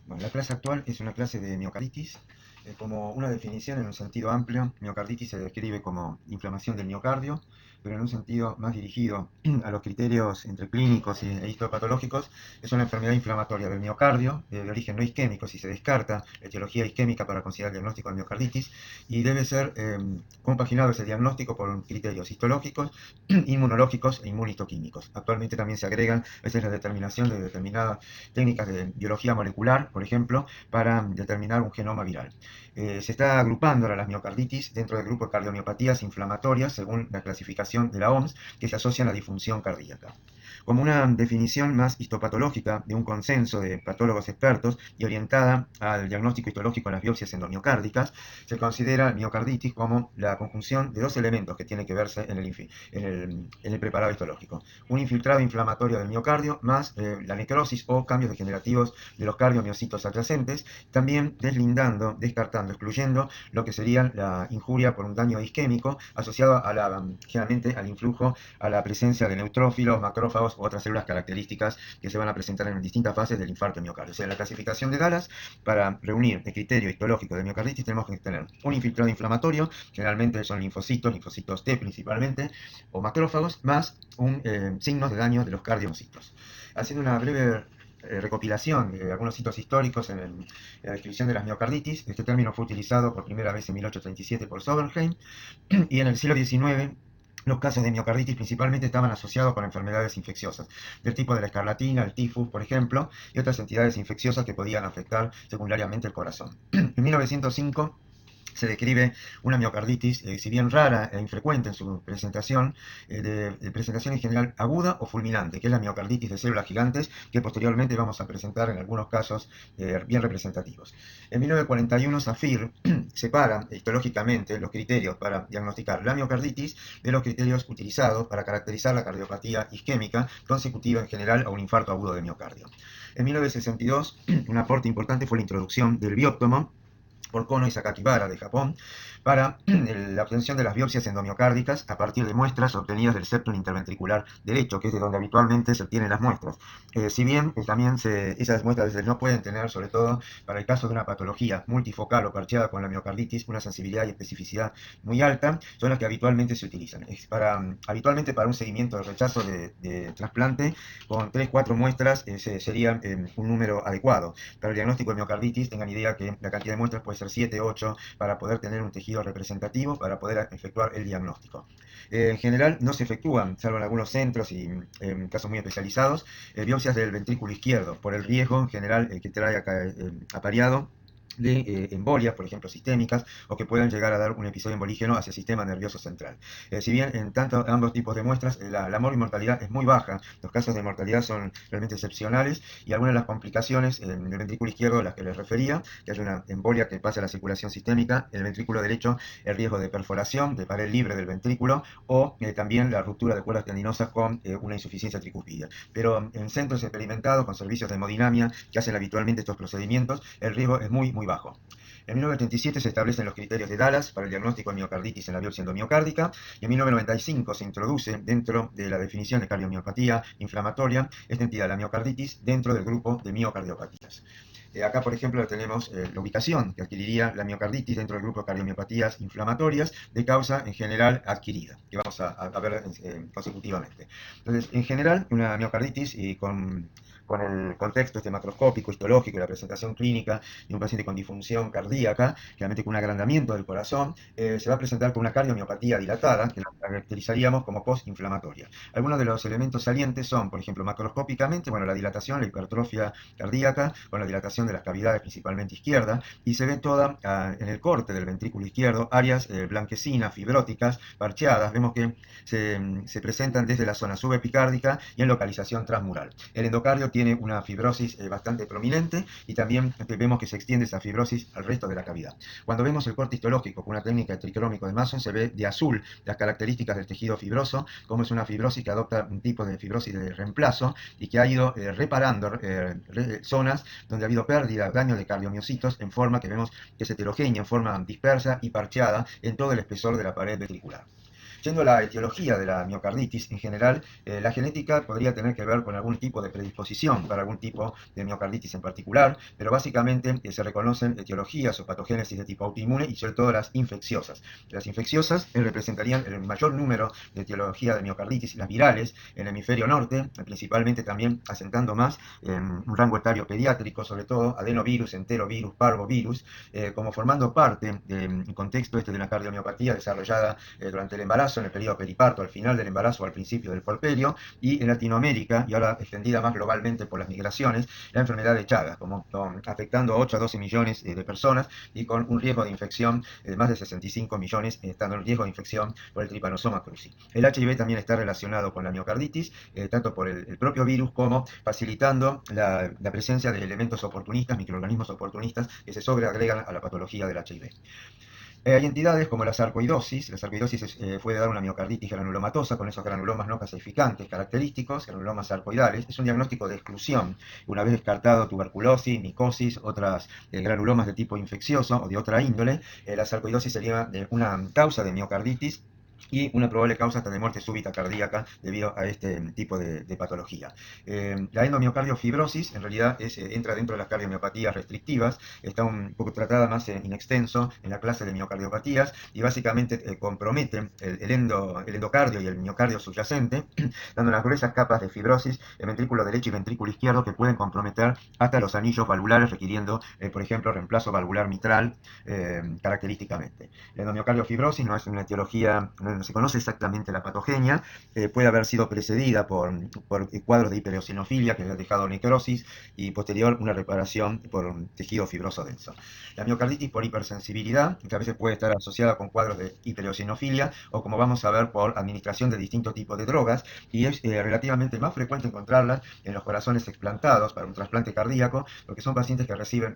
Bueno, la clase actual es una clase de miocarditis. Como una definición en un sentido amplio, miocarditis se describe como inflamación del miocardio, pero en un sentido más dirigido a los criterios entre clínicos e histopatológicos. Es una enfermedad inflamatoria del miocardio, de origen no isquémico, si se descarta la etiología isquémica para considerar el diagnóstico de miocarditis, y debe ser compaginado ese diagnóstico por criterios histológicos, inmunológicos e inmunistoquímicos. Actualmente también se agregan, esa es la determinación de determinadas técnicas de biología molecular, por ejemplo, para determinar un genoma viral. Se está agrupando ahora las miocarditis dentro del grupo de cardiomiopatías inflamatorias según la clasificación de la OMS, que se asocian a la disfunción cardíaca. Como una definición más histopatológica de un consenso de patólogos expertos y orientada al diagnóstico histológico en las biopsias endomiocárdicas, se considera miocarditis como la conjunción de dos elementos que tienen que verse en el preparado histológico: un infiltrado inflamatorio del miocardio más la necrosis o cambios degenerativos de los cardiomiocitos adyacentes, también deslindando, descartando, excluyendo lo que sería la injuria por un daño isquémico asociado generalmente al influjo, a la presencia de neutrófilos, macrófagos u otras células características que se van a presentar en distintas fases del infarto miocardio. O sea, en la clasificación de Dallas, para reunir el criterio histológico de miocarditis, tenemos que tener un infiltrado inflamatorio, generalmente son linfocitos T principalmente, o macrófagos, más signos de daño de los cardiocitos. Haciendo una breve recopilación de algunos hitos históricos en la descripción de las miocarditis, este término fue utilizado por primera vez en 1837 por Soberheim, y en el siglo XIX los casos de miocarditis principalmente estaban asociados con enfermedades infecciosas, del tipo de la escarlatina, el tifus, por ejemplo, y otras entidades infecciosas que podían afectar secundariamente el corazón. En 1905 se describe una miocarditis, si bien rara e infrecuente en su presentación, de presentación en general aguda o fulminante, que es la miocarditis de células gigantes, que posteriormente vamos a presentar en algunos casos bien representativos. En 1941, Safir separa histológicamente los criterios para diagnosticar la miocarditis de los criterios utilizados para caracterizar la cardiopatía isquémica consecutiva en general a un infarto agudo de miocardio. En 1962, un aporte importante fue la introducción del bióptomo por Kono y Sakakibara de Japón para la obtención de las biopsias endomiocárdicas a partir de muestras obtenidas del septum interventricular derecho, que es de donde habitualmente se obtienen las muestras. Si bien también esas muestras a veces no pueden tener, sobre todo para el caso de una patología multifocal o parcheada con la miocarditis, una sensibilidad y especificidad muy alta, son las que habitualmente se utilizan. Habitualmente para un seguimiento de rechazo de trasplante, con 3-4 muestras sería un número adecuado. Para el diagnóstico de miocarditis, tengan idea que la cantidad de muestras puede ser 7-8 para poder tener un tejido representativo, para poder efectuar el diagnóstico. En general no se efectúan, salvo en algunos centros y en casos muy especializados, biopsias del ventrículo izquierdo, por el riesgo en general que trae apareado de embolias, por ejemplo, sistémicas, o que puedan llegar a dar un episodio embolígeno hacia el sistema nervioso central. Si bien en ambos tipos de muestras la mortalidad es muy baja, los casos de mortalidad son realmente excepcionales, y algunas de las complicaciones en el ventrículo izquierdo, a las que les refería, que hay una embolia que pasa a la circulación sistémica, en el ventrículo derecho el riesgo de perforación, de pared libre del ventrículo, o también la ruptura de cuerdas tendinosas con una insuficiencia tricúspide. Pero en centros experimentados con servicios de hemodinamia que hacen habitualmente estos procedimientos, el riesgo es muy bajo. En 1987 se establecen los criterios de Dallas para el diagnóstico de miocarditis en la biopsia endomiocárdica, y en 1995 se introduce dentro de la definición de cardiomiopatía inflamatoria esta entidad, la miocarditis, dentro del grupo de miocardiopatías. Acá, por ejemplo, tenemos la ubicación que adquiriría la miocarditis dentro del grupo de cardiomiopatías inflamatorias de causa en general adquirida, que vamos a ver consecutivamente. Entonces, en general, una miocarditis con el contexto macroscópico, histológico y la presentación clínica de un paciente con disfunción cardíaca, realmente con un agrandamiento del corazón, se va a presentar con una cardiomiopatía dilatada, que la caracterizaríamos como postinflamatoria. Algunos de los elementos salientes son, por ejemplo, macroscópicamente, bueno, la dilatación, la hipertrofia cardíaca, con la dilatación de las cavidades principalmente izquierda, y se ve toda en el corte del ventrículo izquierdo, áreas blanquecinas, fibróticas, parcheadas. Vemos que se presentan desde la zona subepicárdica y en localización transmural. El endocardio tiene una fibrosis bastante prominente, y también vemos que se extiende esa fibrosis al resto de la cavidad. Cuando vemos el corte histológico con una técnica de tricrómico de Mason, se ve de azul las características del tejido fibroso, como es una fibrosis que adopta un tipo de fibrosis de reemplazo y que ha ido reparando zonas donde ha habido pérdida, daño de cardiomiocitos, en forma que vemos que es heterogénea, en forma dispersa y parcheada en todo el espesor de la pared ventricular. Yendo a la etiología de la miocarditis en general, la genética podría tener que ver con algún tipo de predisposición para algún tipo de miocarditis en particular, pero básicamente se reconocen etiologías o patogénesis de tipo autoinmune y sobre todo las infecciosas. Las infecciosas representarían el mayor número de etiología de miocarditis, las virales, en el hemisferio norte, principalmente también asentando más en un rango etario pediátrico, sobre todo adenovirus, enterovirus, parvovirus, como formando parte del contexto de la cardiomiopatía desarrollada durante el embarazo, en el periodo periparto, al final del embarazo o al principio del puerperio, y en Latinoamérica, y ahora extendida más globalmente por las migraciones, la enfermedad de Chagas, afectando a 8 a 12 millones de personas y con un riesgo de infección de más de 65 millones, estando en riesgo de infección por el Trypanosoma cruzi. El HIV también está relacionado con la miocarditis, tanto por el propio virus como facilitando la presencia de elementos oportunistas, microorganismos oportunistas que se sobreagregan a la patología del HIV. Hay entidades como la sarcoidosis. La sarcoidosis puede dar una miocarditis granulomatosa con esos granulomas no calcificantes característicos, granulomas sarcoidales. Es un diagnóstico de exclusión. Una vez descartado tuberculosis, micosis, otras granulomas de tipo infeccioso o de otra índole, la sarcoidosis sería una causa de miocarditis y una probable causa hasta de muerte súbita cardíaca debido a este tipo de patología. La endomiocardiofibrossis en realidad entra dentro de las cardiomiopatías restrictivas, está un poco tratada más in extenso en la clase de miocardiopatías y básicamente compromete el endocardio y el miocardio subyacente, dando unas gruesas capas de fibrosis en ventrículo derecho y ventrículo izquierdo que pueden comprometer hasta los anillos valvulares, requiriendo, por ejemplo, reemplazo valvular mitral característicamente. La endomiocardiofibrossis no es una etiología, no se conoce exactamente la patogenia, puede haber sido precedida por cuadros de hipereosinofilia que ha dejado necrosis y posterior una reparación por un tejido fibroso denso. La miocarditis por hipersensibilidad, que a veces puede estar asociada con cuadros de hipereosinofilia o como vamos a ver por administración de distintos tipos de drogas, y es relativamente más frecuente encontrarlas en los corazones explantados para un trasplante cardíaco, porque son pacientes que reciben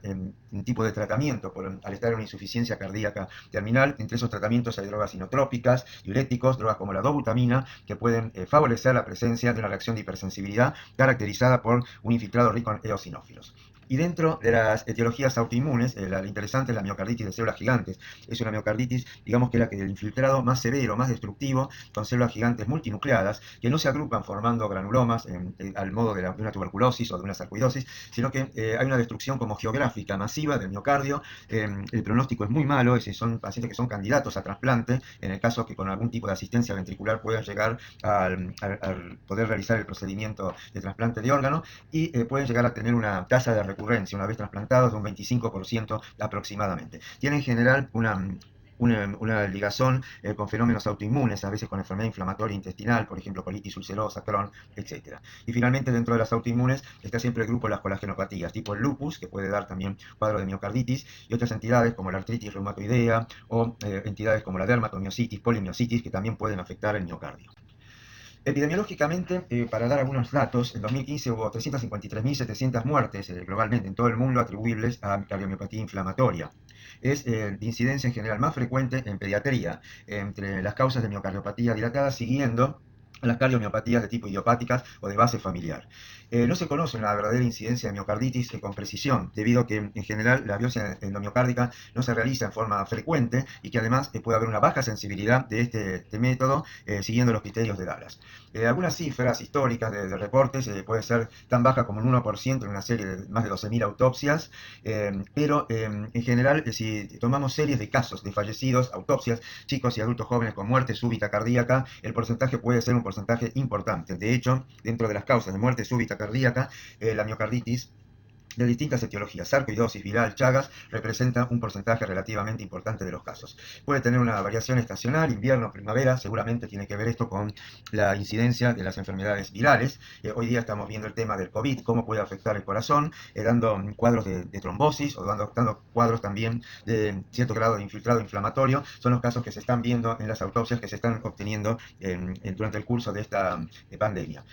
un tipo de tratamiento al estar en una insuficiencia cardíaca terminal. Entre esos tratamientos hay drogas inotrópicas, diuréticos, drogas como la dobutamina, que pueden favorecer la presencia de una reacción de hipersensibilidad caracterizada por un infiltrado rico en eosinófilos. Y dentro de las etiologías autoinmunes, la interesante es la miocarditis de células gigantes. Es una miocarditis, digamos que la que el infiltrado más severo, más destructivo, con células gigantes multinucleadas, que no se agrupan formando granulomas al modo de una tuberculosis o de una sarcoidosis, sino que hay una destrucción como geográfica masiva del miocardio. El pronóstico es muy malo, son pacientes que son candidatos a trasplante, en el caso que con algún tipo de asistencia ventricular puedan llegar al poder realizar el procedimiento de trasplante de órgano, y pueden llegar a tener una tasa de recurrencia una vez trasplantados de un 25% aproximadamente. Tiene en general una ligazón con fenómenos autoinmunes, a veces con enfermedad inflamatoria intestinal, por ejemplo colitis ulcerosa, Crohn, etc. Y finalmente dentro de las autoinmunes está siempre el grupo de las colagenopatías, tipo el lupus, que puede dar también cuadro de miocarditis, y otras entidades como la artritis reumatoidea o entidades como la dermatomiositis, polimiositis, que también pueden afectar el miocardio. Epidemiológicamente, para dar algunos datos, en 2015 hubo 353.700 muertes globalmente en todo el mundo atribuibles a cardiomiopatía inflamatoria. Es de incidencia en general más frecuente en pediatría, entre las causas de miocardiopatía dilatada, siguiendo a las cardiomiopatías de tipo idiopáticas o de base familiar. No se conoce una verdadera incidencia de miocarditis con precisión, debido a que en general la biopsia endomiocárdica no se realiza en forma frecuente y que además puede haber una baja sensibilidad de este método siguiendo los criterios de Dallas. Algunas cifras históricas de reportes puede ser tan baja como un 1% en una serie de más de 12.000 autopsias, pero en general si tomamos series de casos de fallecidos, autopsias, chicos y adultos jóvenes con muerte súbita cardíaca, el porcentaje puede ser un porcentaje importante. De hecho, dentro de las causas de muerte súbita cardíaca, la miocarditis de distintas etiologías, sarcoidosis, viral, Chagas, representa un porcentaje relativamente importante de los casos. Puede tener una variación estacional, invierno, primavera, seguramente tiene que ver esto con la incidencia de las enfermedades virales. Hoy día estamos viendo el tema del COVID, cómo puede afectar el corazón, dando cuadros de trombosis o dando cuadros también de cierto grado de infiltrado inflamatorio. Son los casos que se están viendo en las autopsias que se están obteniendo durante el curso de esta pandemia.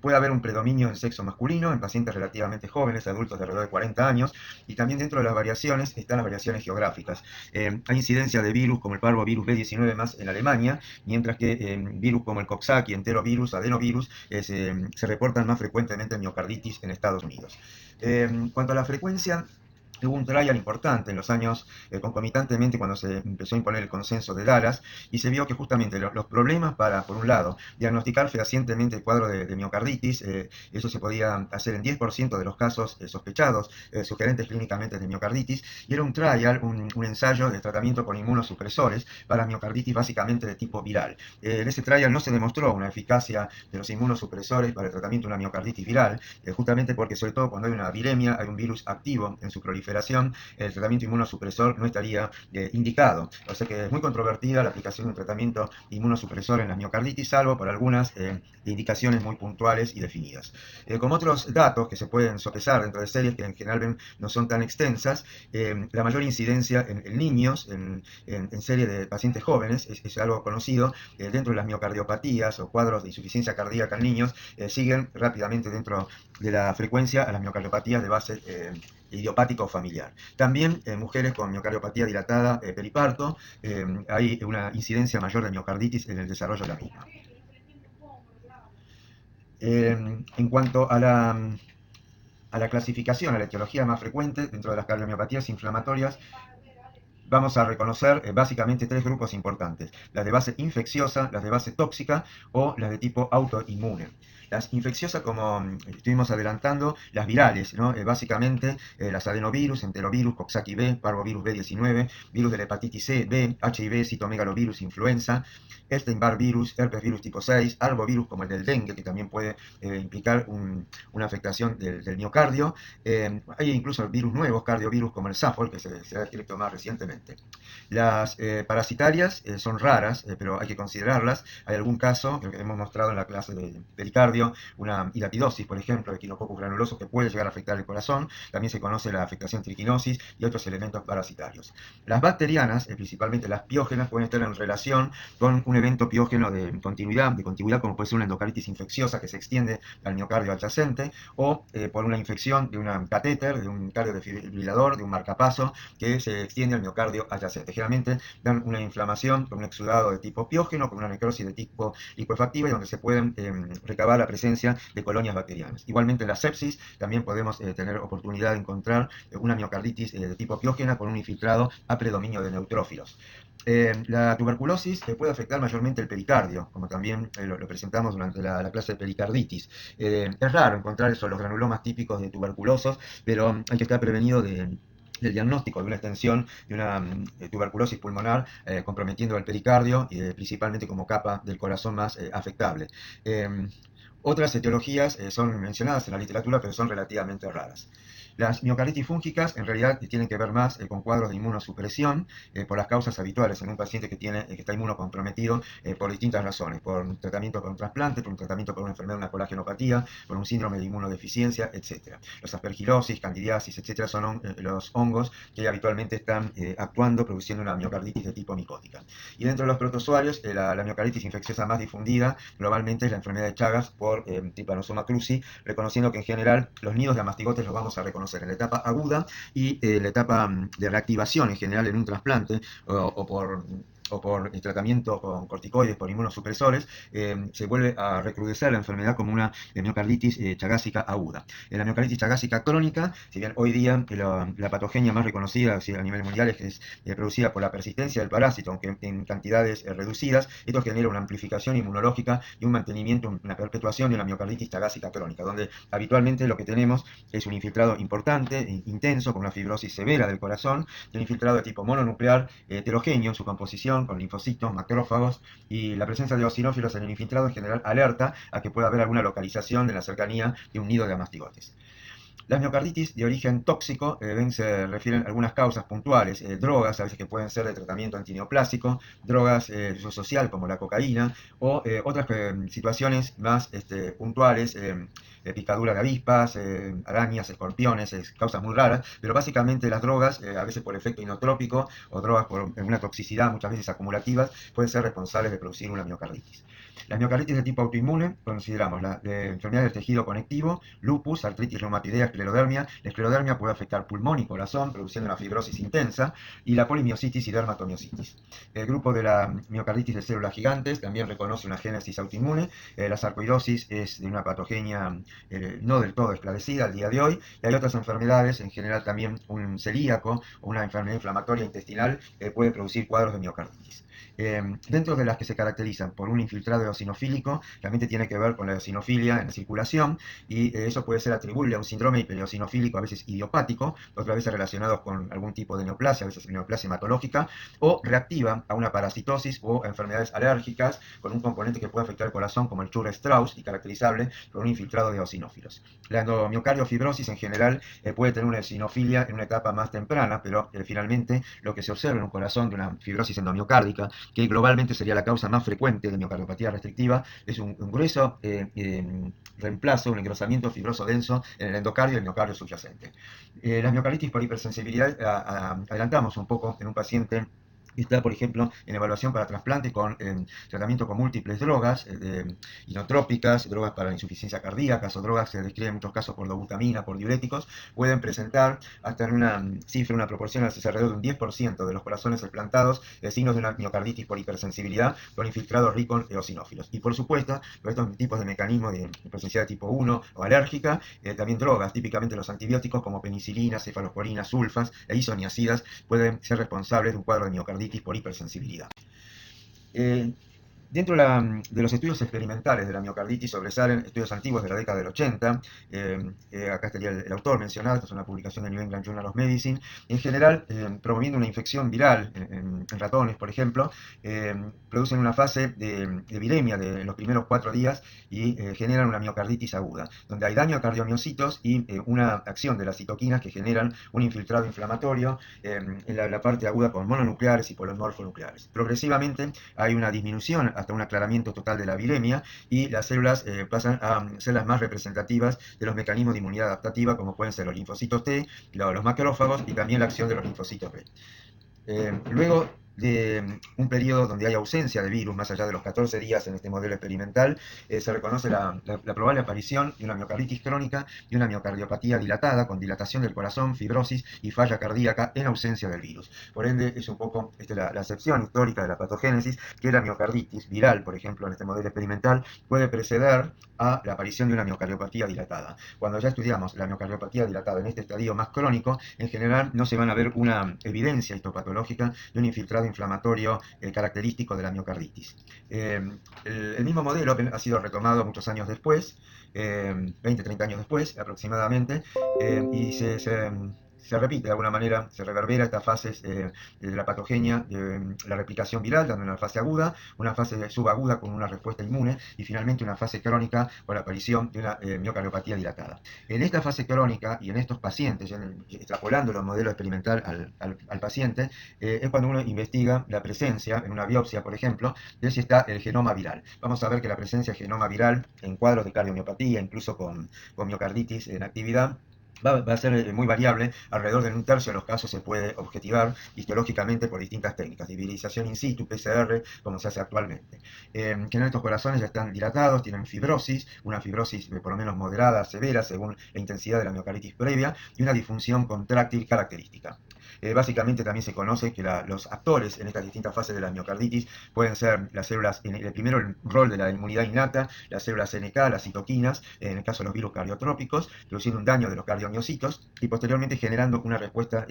Puede haber un predominio en sexo masculino, en pacientes relativamente jóvenes, adultos de alrededor de 40 años, y también dentro de las variaciones están las variaciones geográficas. Hay incidencia de virus como el parvovirus B19 más en Alemania, mientras que virus como el Coxsackie, enterovirus, adenovirus se reportan más frecuentemente en miocarditis en Estados Unidos. Cuanto a la frecuencia hubo un trial importante en los años concomitantemente cuando se empezó a imponer el consenso de Dallas y se vio que justamente los problemas para, por un lado, diagnosticar fehacientemente el cuadro de miocarditis, eso se podía hacer en 10% de los casos sospechados, sugerentes clínicamente de miocarditis, y era un trial, un ensayo de tratamiento con inmunosupresores para miocarditis básicamente de tipo viral. En ese trial no se demostró una eficacia de los inmunosupresores para el tratamiento de una miocarditis viral, justamente porque sobre todo cuando hay una viremia, hay un virus activo en su proliferación, el tratamiento inmunosupresor no estaría indicado. O sea que es muy controvertida la aplicación de un tratamiento inmunosupresor en la miocarditis, salvo por algunas indicaciones muy puntuales y definidas. Como otros datos que se pueden sopesar dentro de series que en general no son tan extensas, la mayor incidencia en niños, en serie de pacientes jóvenes, es algo conocido, dentro de las miocardiopatías o cuadros de insuficiencia cardíaca en niños, siguen rápidamente dentro de la frecuencia a las miocardiopatías de base idiopática o familiar. También en mujeres con miocardiopatía dilatada periparto hay una incidencia mayor de miocarditis en el desarrollo de la misma. En cuanto a la clasificación, a la etiología más frecuente dentro de las cardiomiopatías inflamatorias, vamos a reconocer básicamente tres grupos importantes: las de base infecciosa, las de base tóxica o las de tipo autoinmune. Las infecciosas, como estuvimos adelantando, las virales, ¿no? Básicamente las adenovirus, enterovirus, Coxsackie B, parvovirus B19, virus de la hepatitis C, B, HIV, citomegalovirus, influenza, Epstein-Barr virus, herpes virus tipo 6, arbovirus como el del dengue, que también puede implicar una afectación del miocardio. Hay incluso virus nuevos, cardiovirus como el Suffolk, que se ha descrito más recientemente. Las parasitarias son raras, pero hay que considerarlas. Hay algún caso, que hemos mostrado en la clase de pericardio, una hidapidosis, por ejemplo, de Echinococcus granuloso, que puede llegar a afectar el corazón. También se conoce la afectación triquinosis y otros elementos parasitarios. Las bacterianas, principalmente las piógenas, pueden estar en relación con un evento piógeno de continuidad, como puede ser una endocarditis infecciosa que se extiende al miocardio adyacente, o por una infección de un catéter, de un cardiodefibrilador, de un marcapaso que se extiende al miocardio adyacente. Generalmente dan una inflamación con un exudado de tipo piógeno, con una necrosis de tipo licuefactiva y donde se pueden recabar la presencia de colonias bacterianas. Igualmente en la sepsis también podemos tener oportunidad de encontrar una miocarditis de tipo piógena con un infiltrado a predominio de neutrófilos. La tuberculosis puede afectar mayormente el pericardio, como también lo presentamos durante la clase de pericarditis. Es raro encontrar eso, los granulomas típicos de tuberculosos, pero hay que estar prevenido del diagnóstico de una extensión de una tuberculosis pulmonar comprometiendo el pericardio, principalmente como capa del corazón más afectable. Otras etiologías son mencionadas en la literatura, pero son relativamente raras. Las miocarditis fúngicas en realidad tienen que ver más con cuadros de inmunosupresión por las causas habituales en un paciente que está inmunocomprometido por distintas razones, por un tratamiento con trasplante, por un tratamiento por una enfermedad, una colagenopatía, por un síndrome de inmunodeficiencia, etc. Los aspergilosis, candidiasis, etc. son los hongos que habitualmente están actuando, produciendo una miocarditis de tipo micótica. Y dentro de los protozoarios, la miocarditis infecciosa más difundida globalmente es la enfermedad de Chagas por Trypanosoma cruzi, reconociendo que en general los nidos de amastigotes los vamos a reconocer en la etapa aguda y la etapa de reactivación en general en un trasplante o por el tratamiento con corticoides, por inmunosupresores, se vuelve a recrudecer la enfermedad como una miocarditis chagásica aguda. En la miocarditis chagásica crónica, si bien hoy día la patogenia más reconocida a nivel mundial es producida por la persistencia del parásito, aunque en cantidades reducidas, esto genera una amplificación inmunológica y un mantenimiento, una perpetuación de la miocarditis chagásica crónica, donde habitualmente lo que tenemos es un infiltrado importante, intenso, con una fibrosis severa del corazón, y un infiltrado de tipo mononuclear heterogéneo en su composición, con linfocitos, macrófagos, y la presencia de eosinófilos en el infiltrado en general alerta a que pueda haber alguna localización en la cercanía de un nido de amastigotes. Las miocarditis de origen tóxico se refieren a algunas causas puntuales, drogas, a veces que pueden ser de tratamiento antineoplásico, drogas de uso social como la cocaína, o otras situaciones más puntuales, picadura de avispas, arañas, escorpiones, causas muy raras, pero básicamente las drogas, a veces por efecto inotrópico o drogas por una toxicidad muchas veces acumulativas, pueden ser responsables de producir una miocarditis. Las miocarditis de tipo autoinmune consideramos la de enfermedad del tejido conectivo, lupus, artritis reumatoidea, esclerodermia. La esclerodermia puede afectar pulmón y corazón, produciendo una fibrosis intensa, y la polimiositis y dermatomiositis. El grupo de la miocarditis de células gigantes también reconoce una génesis autoinmune. La sarcoidosis es de una patogenia no del todo esclarecida al día de hoy, y hay otras enfermedades, en general también un celíaco o una enfermedad inflamatoria intestinal puede producir cuadros de miocarditis. Dentro de las que se caracterizan por un infiltrado eosinofílico, realmente tiene que ver con la eosinofilia en la circulación, y eso puede ser atribuible a un síndrome hipereosinofílico, a veces idiopático, otras veces relacionado con algún tipo de neoplasia, a veces neoplasia hematológica, o reactiva a una parasitosis o a enfermedades alérgicas con un componente que puede afectar el corazón, como el Churg-Strauss, y caracterizable por un infiltrado de eosinófilos. La endomiocardofibrosis en general puede tener una eosinofilia en una etapa más temprana, pero finalmente lo que se observa en un corazón de una fibrosis endomiocárdica, que globalmente sería la causa más frecuente de miocardiopatía restrictiva, es un grueso reemplazo, un engrosamiento fibroso denso en el endocardio y el miocardio subyacente. Las miocarditis por hipersensibilidad, adelantamos un poco en un paciente está, por ejemplo, en evaluación para trasplante con tratamiento con múltiples drogas, inotrópicas, drogas para la insuficiencia cardíaca o drogas que se describen en muchos casos por dobutamina, por diuréticos, pueden presentar hasta en una cifra, una proporción alrededor de un 10% de los corazones explantados signos de una miocarditis por hipersensibilidad con infiltrados ricos eosinófilos. Y por supuesto, por estos tipos de mecanismos de hipersensibilidad tipo 1 o alérgica, también drogas, típicamente los antibióticos como penicilina, cefalosporina, sulfas e isoniacidas, pueden ser responsables de un cuadro de miocarditis por hipersensibilidad. Dentro de los estudios experimentales de la miocarditis sobresalen estudios antiguos de la década del 80. Acá estaría el autor mencionado, esta es una publicación de New England Journal of Medicine. En general, promoviendo una infección viral en ratones, por ejemplo, producen una fase de viremia de los primeros 4 días y generan una miocarditis aguda, donde hay daño a cardiomiocitos y una acción de las citoquinas que generan un infiltrado inflamatorio en la parte aguda con mononucleares y polimorfonucleares. Progresivamente hay una disminución hasta un aclaramiento total de la viremia, y las células pasan a ser las más representativas de los mecanismos de inmunidad adaptativa, como pueden ser los linfocitos T, los macrófagos y también la acción de los linfocitos B. Luego de un periodo donde hay ausencia de virus, más allá de los 14 días en este modelo experimental, se reconoce la probable aparición de una miocarditis crónica y una miocardiopatía dilatada, con dilatación del corazón, fibrosis y falla cardíaca en ausencia del virus. Por ende, es un poco la acepción histórica de la patogénesis, que la miocarditis viral, por ejemplo, en este modelo experimental, puede preceder a la aparición de una miocardiopatía dilatada. Cuando ya estudiamos la miocardiopatía dilatada en este estadio más crónico, en general no se van a ver una evidencia histopatológica de un infiltrado inflamatorio característico de la miocarditis. El mismo modelo ha sido retomado muchos años después, 20-30 años después aproximadamente, y se repite de alguna manera, se reverbera estas fases de la patogenia, de la replicación viral, dando una fase aguda, una fase subaguda con una respuesta inmune, y finalmente una fase crónica con la aparición de una miocardiopatía dilatada. En esta fase crónica y en estos pacientes, extrapolando el modelo experimental al paciente, es cuando uno investiga la presencia, en una biopsia por ejemplo, de si está el genoma viral. Vamos a ver que la presencia de genoma viral en cuadros de cardiomiopatía, incluso con miocarditis en actividad, va a ser muy variable. Alrededor de un tercio de los casos se puede objetivar histológicamente por distintas técnicas, virilización in situ, PCR, como se hace actualmente. En estos corazones ya están dilatados, tienen fibrosis, una fibrosis por lo menos moderada, severa, según la intensidad de la miocarditis previa, y una disfunción contráctil característica. Básicamente también se conoce que los actores en estas distintas fases de la miocarditis pueden ser las células, primero el rol de la inmunidad innata, las células NK, las citoquinas, en el caso de los virus cardiotrópicos, produciendo un daño de los cardiomiocitos y posteriormente generando una respuesta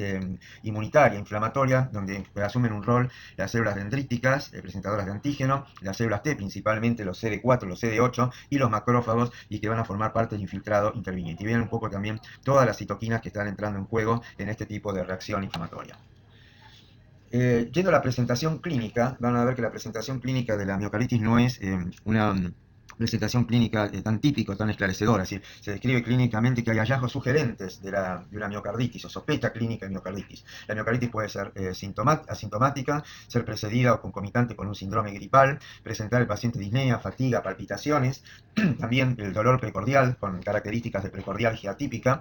inmunitaria, inflamatoria, donde asumen un rol las células dendríticas, presentadoras de antígeno, las células T, principalmente los CD4, los CD8 y los macrófagos, y que van a formar parte del infiltrado interviniente. Y vienen un poco también todas las citoquinas que están entrando en juego en este tipo de reacción inflamatoria. Yendo a la presentación clínica, van a ver que la presentación clínica de la miocarditis no es una presentación clínica tan típica, tan esclarecedora. Es decir, se describe clínicamente que hay hallazgos sugerentes de una miocarditis o sospecha clínica de miocarditis. La miocarditis puede ser asintomática, ser precedida o concomitante con un síndrome gripal, presentar el paciente disnea, fatiga, palpitaciones, también el dolor precordial con características de precordialgia atípica,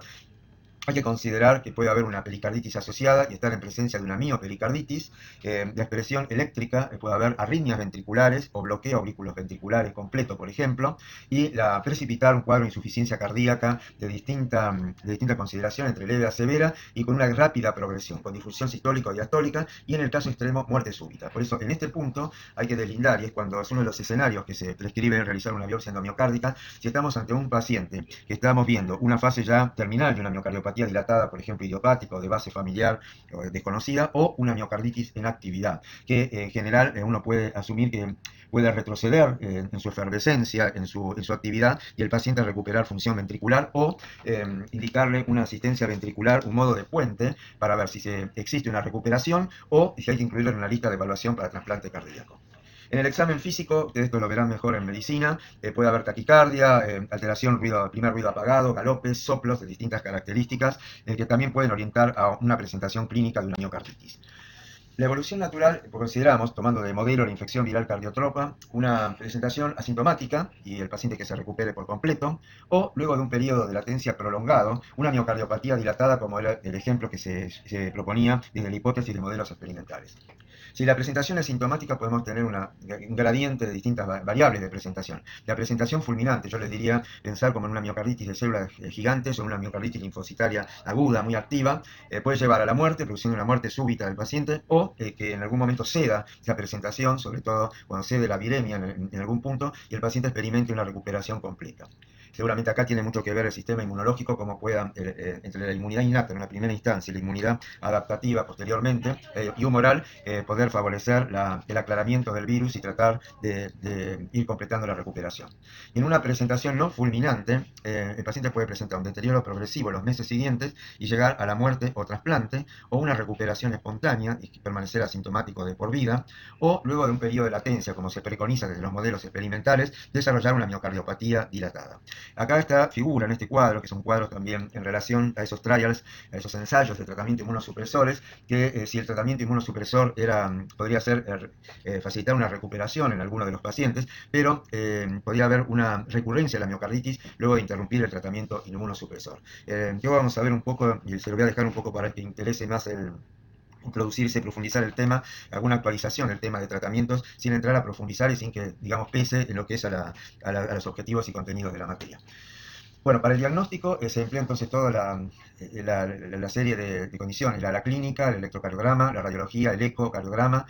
hay que considerar que puede haber una pericarditis asociada y estar en presencia de una miopericarditis. La expresión eléctrica, puede haber arritmias ventriculares o bloqueo auriculos ventriculares completo, por ejemplo, y precipitar un cuadro de insuficiencia cardíaca de distinta consideración entre leve a severa y con una rápida progresión, con difusión sistólica o diastólica y en el caso extremo muerte súbita. Por eso en este punto hay que deslindar, y es cuando es uno de los escenarios que se prescribe realizar una biopsia endomiocárdica, si estamos ante un paciente que estamos viendo una fase ya terminal de una miocardiopatía dilatada, por ejemplo, idiopática o de base familiar o desconocida, o una miocarditis en actividad, que en general uno puede asumir que puede retroceder en su efervescencia, en su actividad, y el paciente recuperar función ventricular o indicarle una asistencia ventricular, un modo de puente, para ver si existe una recuperación o si hay que incluirlo en una lista de evaluación para trasplante cardíaco. En el examen físico, ustedes esto lo verán mejor en medicina, puede haber taquicardia, alteración, primer ruido apagado, galopes, soplos de distintas características, que también pueden orientar a una presentación clínica de una miocarditis. La evolución natural, consideramos, tomando de modelo la infección viral cardiotropa, una presentación asintomática y el paciente que se recupere por completo, o luego de un periodo de latencia prolongado, una miocardiopatía dilatada como el ejemplo que se proponía desde la hipótesis de modelos experimentales. Si la presentación es sintomática, podemos tener un gradiente de distintas variables de presentación. La presentación fulminante, yo les diría pensar como en una miocarditis de células gigantes o una miocarditis linfocitaria aguda, muy activa, puede llevar a la muerte, produciendo una muerte súbita del paciente, o que en algún momento ceda esa presentación, sobre todo cuando cede la viremia en algún punto, y el paciente experimente una recuperación completa. Seguramente acá tiene mucho que ver el sistema inmunológico, cómo pueda, entre la inmunidad innata en una primera instancia y la inmunidad adaptativa posteriormente, y humoral, poder favorecer el aclaramiento del virus y tratar de ir completando la recuperación. En una presentación no fulminante, el paciente puede presentar un deterioro progresivo los meses siguientes y llegar a la muerte o trasplante, o una recuperación espontánea y permanecer asintomático de por vida, o luego de un periodo de latencia, como se preconiza desde los modelos experimentales, desarrollar una miocardiopatía dilatada. Acá esta figura, en este cuadro, que son cuadros también en relación a esos trials, a esos ensayos de tratamiento inmunosupresores, que si el tratamiento inmunosupresor podría ser facilitar una recuperación en alguno de los pacientes, pero podría haber una recurrencia de la miocarditis luego de interrumpir el tratamiento inmunosupresor. Yo vamos a ver un poco, y se lo voy a dejar un poco para que interese más introducirse, profundizar el tema, alguna actualización del tema de tratamientos, sin entrar a profundizar y sin que, digamos, pese en lo que es a los objetivos y contenidos de la materia. Bueno, para el diagnóstico se emplea entonces toda la serie de condiciones, la clínica, el electrocardiograma, la radiología, el ecocardiograma,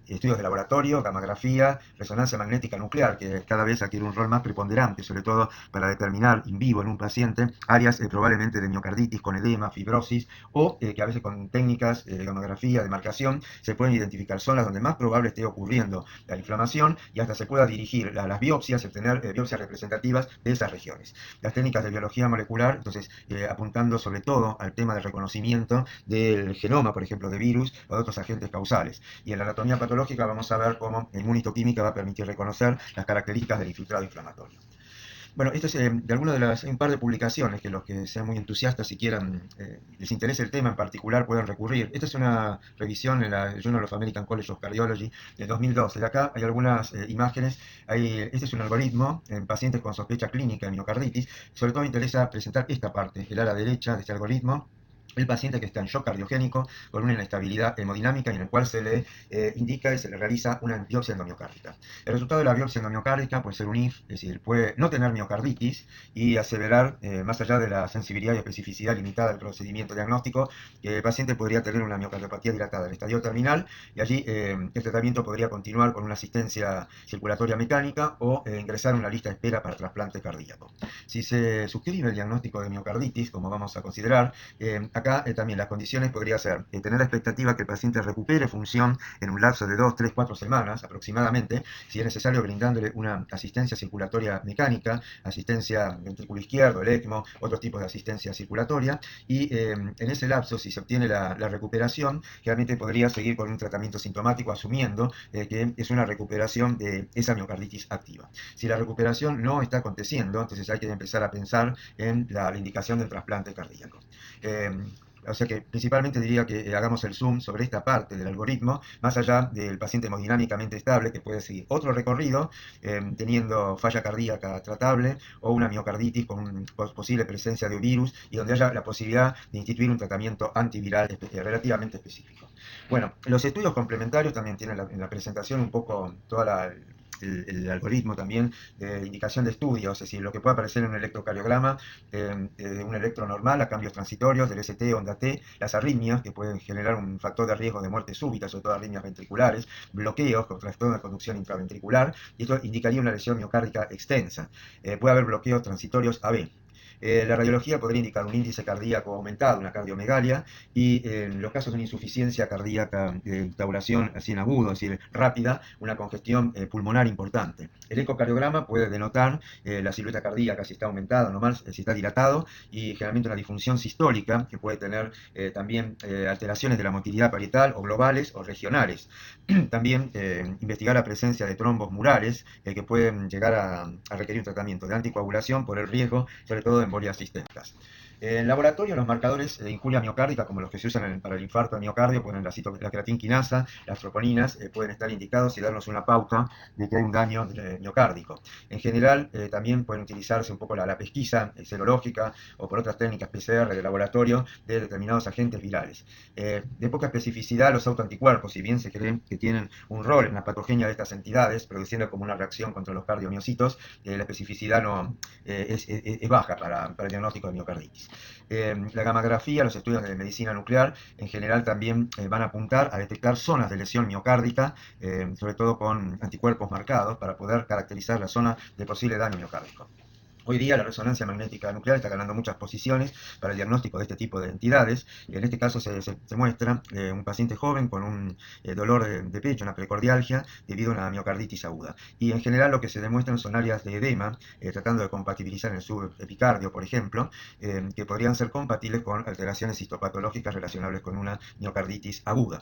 estudios de laboratorio, gammagrafía, resonancia magnética nuclear, que cada vez adquiere un rol más preponderante, sobre todo para determinar in vivo en un paciente áreas probablemente de miocarditis con edema, fibrosis, o que a veces con técnicas de gammagrafía, de marcación, se pueden identificar zonas donde más probable esté ocurriendo la inflamación, y hasta se pueda dirigir a las biopsias y obtener biopsias representativas de esas regiones. Las técnicas de biología molecular, entonces, apuntando sobre todo al tema del reconocimiento del genoma, por ejemplo, de virus o de otros agentes causales. Y en la anatomía patológica vamos a ver cómo la inmunistoquímica va a permitir reconocer las características del infiltrado inflamatorio. Bueno, esto es de algunas de hay un par de publicaciones que los que sean muy entusiastas y quieran, les interese el tema en particular, pueden recurrir. Esta es una revisión en la Journal of American College of Cardiology de 2012. De acá hay algunas imágenes. Este es un algoritmo en pacientes con sospecha clínica de miocarditis. Sobre todo me interesa presentar esta parte, el ala derecha de este algoritmo. El paciente que está en shock cardiogénico con una inestabilidad hemodinámica, y en el cual se le indica y se le realiza una biopsia endomiocárdica. El resultado de la biopsia endomiocárdica puede ser un IF, es decir, puede no tener miocarditis y aseverar, más allá de la sensibilidad y especificidad limitada del procedimiento diagnóstico, que el paciente podría tener una miocardiopatía dilatada del estadio terminal, y allí el tratamiento podría continuar con una asistencia circulatoria mecánica o ingresar en una lista de espera para trasplante cardíaco. Si se suscribe el diagnóstico de miocarditis, como vamos a considerar, acá también las condiciones podría ser tener la expectativa que el paciente recupere función en un lapso de 2, 3, 4 semanas aproximadamente, si es necesario brindándole una asistencia circulatoria mecánica, asistencia ventrículo izquierdo, el ECMO, otros tipos de asistencia circulatoria, y en ese lapso, si se obtiene la recuperación, realmente podría seguir con un tratamiento sintomático, asumiendo que es una recuperación de esa miocarditis activa. Si la recuperación no está aconteciendo, entonces hay que empezar a pensar en la indicación del trasplante cardíaco. o sea que principalmente diría que hagamos el zoom sobre esta parte del algoritmo, más allá del paciente hemodinámicamente estable que puede seguir otro recorrido, teniendo falla cardíaca tratable o una miocarditis con posible presencia de virus y donde haya la posibilidad de instituir un tratamiento antiviral relativamente específico. Bueno, los estudios complementarios también tienen en la presentación un poco toda el algoritmo también de indicación de estudios, es decir, lo que puede aparecer en un electrocardiograma, un electro normal a cambios transitorios del ST, onda T, las arritmias que pueden generar un factor de riesgo de muerte súbita, sobre todo arritmias ventriculares, bloqueos con trastorno de conducción intraventricular, y esto indicaría una lesión miocárdica extensa. Puede haber bloqueos transitorios AB. La radiología podría indicar un índice cardíaco aumentado, una cardiomegalia, y en los casos de una insuficiencia cardíaca de tabulación así en agudo, es decir, rápida, una congestión pulmonar importante. El ecocardiograma puede denotar la silueta cardíaca si está aumentada, normal, si está dilatado, y generalmente una disfunción sistólica que puede tener también alteraciones de la motilidad parietal o globales o regionales. También investigar la presencia de trombos murales que pueden llegar a requerir un tratamiento de anticoagulación por el riesgo, sobre todo de embolias sistémicas. En laboratorio, los marcadores de injuria miocárdica, como los que se usan para el infarto de miocardio, ponen la creatinquinasa, las troponinas, pueden estar indicados y darnos una pauta de que hay un daño miocárdico. En general, también pueden utilizarse un poco la pesquisa serológica o por otras técnicas PCR de laboratorio de determinados agentes virales. De poca especificidad, los autoanticuerpos, si bien se creen que tienen un rol en la patogenia de estas entidades, produciendo como una reacción contra los cardiomiocitos, la especificidad no, es baja para el diagnóstico de miocarditis. La gammagrafía, los estudios de medicina nuclear, en general también van a apuntar a detectar zonas de lesión miocárdica, sobre todo con anticuerpos marcados, para poder caracterizar la zona de posible daño miocárdico. Hoy día la resonancia magnética nuclear está ganando muchas posiciones para el diagnóstico de este tipo de entidades. En este caso se muestra un paciente joven con un dolor de pecho, una precordialgia, debido a una miocarditis aguda. Y en general lo que se demuestran son áreas de edema, tratando de compatibilizar en el subepicardio, por ejemplo, que podrían ser compatibles con alteraciones histopatológicas relacionables con una miocarditis aguda.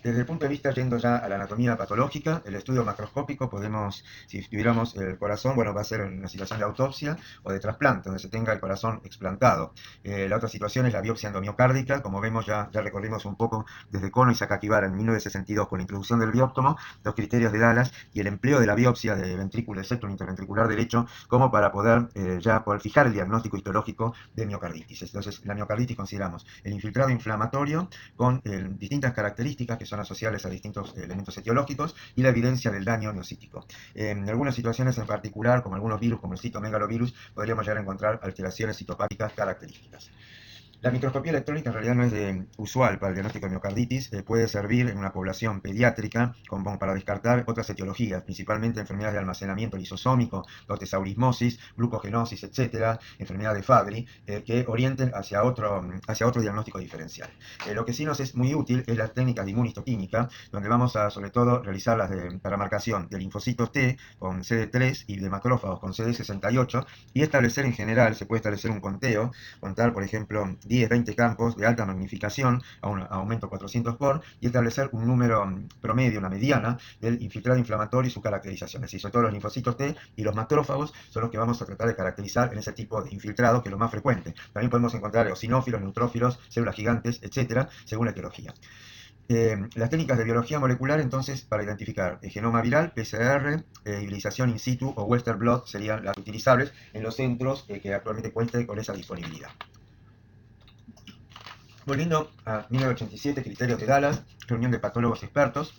Desde el punto de vista, yendo ya a la anatomía patológica, el estudio macroscópico podemos, si tuviéramos el corazón, bueno, va a ser en una situación de autopsia o de trasplante, donde se tenga el corazón explantado. La otra situación es la biopsia endomiocárdica, como vemos ya recorrimos un poco desde Kono y Sakakibara en 1962 con la introducción del bióptomo, los criterios de Dallas y el empleo de la biopsia de ventrículo de septum interventricular derecho como para poder ya poder fijar el diagnóstico histológico de miocarditis. Entonces, la miocarditis consideramos el infiltrado inflamatorio con distintas características que son asociables a distintos elementos etiológicos y la evidencia del daño neocítico. En algunas situaciones en particular, como algunos virus, como el citomegalovirus, podríamos llegar a encontrar alteraciones citopáticas características. La microscopía electrónica en realidad no es usual para el diagnóstico de miocarditis, puede servir en una población pediátrica como para descartar otras etiologías, principalmente enfermedades de almacenamiento lisosómico, lotesaurismosis, glucogenosis, etcétera, enfermedad de Fabry, que orienten hacia otro diagnóstico diferencial. Lo que sí nos es muy útil es las técnicas de inmunistoquímica, donde vamos a sobre todo realizarlas para marcación de linfocitos T con CD3 y de macrófagos con CD68 y establecer en general, se puede establecer un conteo, contar por ejemplo 10, 20 campos de alta magnificación a un aumento 400 por y establecer un número promedio, una mediana del infiltrado inflamatorio y su caracterización. Es decir, sobre todo los linfocitos T y los macrófagos son los que vamos a tratar de caracterizar en ese tipo de infiltrado, que es lo más frecuente. También podemos encontrar eosinófilos, neutrófilos, células gigantes, etcétera, según la etiología. Las técnicas de biología molecular, entonces, para identificar el genoma viral, PCR, hiberización in situ o Western blot serían las utilizables en los centros que actualmente cuenten con esa disponibilidad. Volviendo a 1987, criterios de Dallas, reunión de patólogos expertos,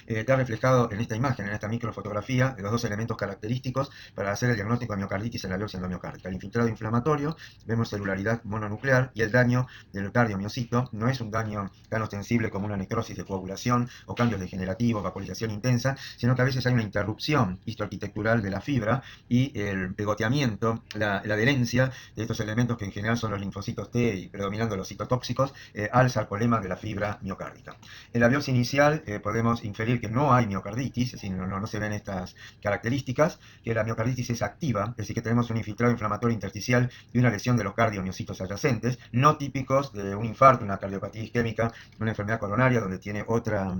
está reflejado en esta imagen, en esta microfotografía, de los dos elementos característicos para hacer el diagnóstico de miocarditis en la biopsia endomiocárdica. El infiltrado inflamatorio, vemos celularidad mononuclear y el daño del cardiomiocito no es un daño tan ostensible como una necrosis de coagulación o cambios degenerativos, vaporización intensa, sino que a veces hay una interrupción histoarquitectural de la fibra y el pegoteamiento, la adherencia de estos elementos que en general son los linfocitos T y predominando los citotóxicos al sarcolema de la fibra miocárdica. En la biopsia inicial podemos inferir aquel que no hay miocarditis, es decir, no se ven estas características, que la miocarditis es activa, es decir, que tenemos un infiltrado inflamatorio intersticial y una lesión de los cardiomiocitos adyacentes, no típicos de un infarto, una cardiopatía isquémica, una enfermedad coronaria donde tiene otra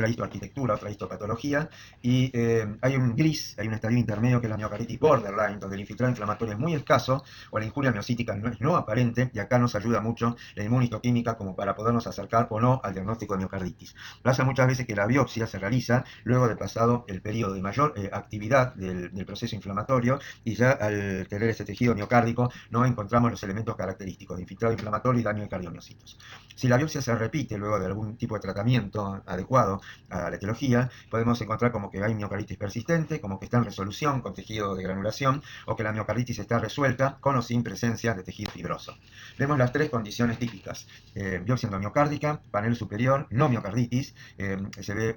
histoarquitectura, otra histopatología, y hay un gris, hay un estadio intermedio que es la miocarditis borderline, donde el infiltrado inflamatorio es muy escaso o la injuria miocítica no es no aparente, y acá nos ayuda mucho la inmunistoquímica como para podernos acercar o no al diagnóstico de miocarditis. Pasa muchas veces que la biopsia se realiza luego de pasado el periodo de mayor actividad del proceso inflamatorio, y ya al tener ese tejido miocárdico no encontramos los elementos característicos de infiltrado inflamatorio y daño de cardiomiocitos. Si la biopsia se repite luego de algún tipo de tratamiento adecuado a la etiología, podemos encontrar como que hay miocarditis persistente, como que está en resolución con tejido de granulación, o que la miocarditis está resuelta con o sin presencia de tejido fibroso. Vemos las tres condiciones típicas: biopsia endomiocárdica, panel superior, no miocarditis, se ve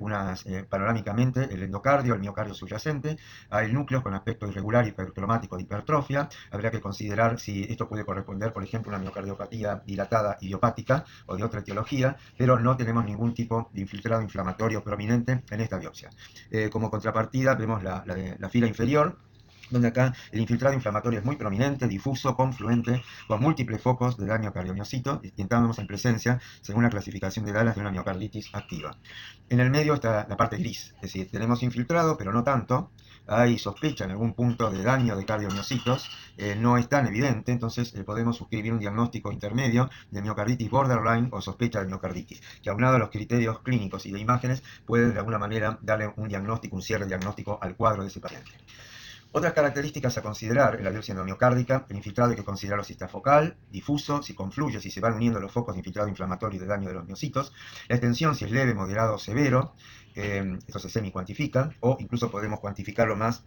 panorámicamente el endocardio, el miocardio subyacente, hay núcleos con aspecto irregular, hipercromático de hipertrofia. Habría que considerar si esto puede corresponder, por ejemplo, a una miocardiopatía dilatada idiopática o de otra etiología, pero no tenemos ningún tipo de infiltrado inflamatorio prominente en esta biopsia. Como contrapartida vemos la fila inferior, donde acá el infiltrado inflamatorio es muy prominente, difuso, confluente, con múltiples focos de daño cardiomiocito, y estamos en presencia, según la clasificación de Dallas, de una miocarditis activa. En el medio está la parte gris, es decir, tenemos infiltrado, pero no tanto. Hay sospecha en algún punto de daño de cardiomiocitos, no es tan evidente, entonces podemos suscribir un diagnóstico intermedio de miocarditis borderline o sospecha de miocarditis, que aunado a los criterios clínicos y de imágenes puede de alguna manera darle un diagnóstico, un cierre diagnóstico al cuadro de ese paciente. Otras características a considerar en la biopsia endomiocárdica: el infiltrado hay que considerarlo si está focal, difuso, si confluye, si se van uniendo los focos de infiltrado inflamatorio y de daño de los miocitos; la extensión si es leve, moderado o severo, esto se semi-cuantifica, o incluso podemos cuantificarlo más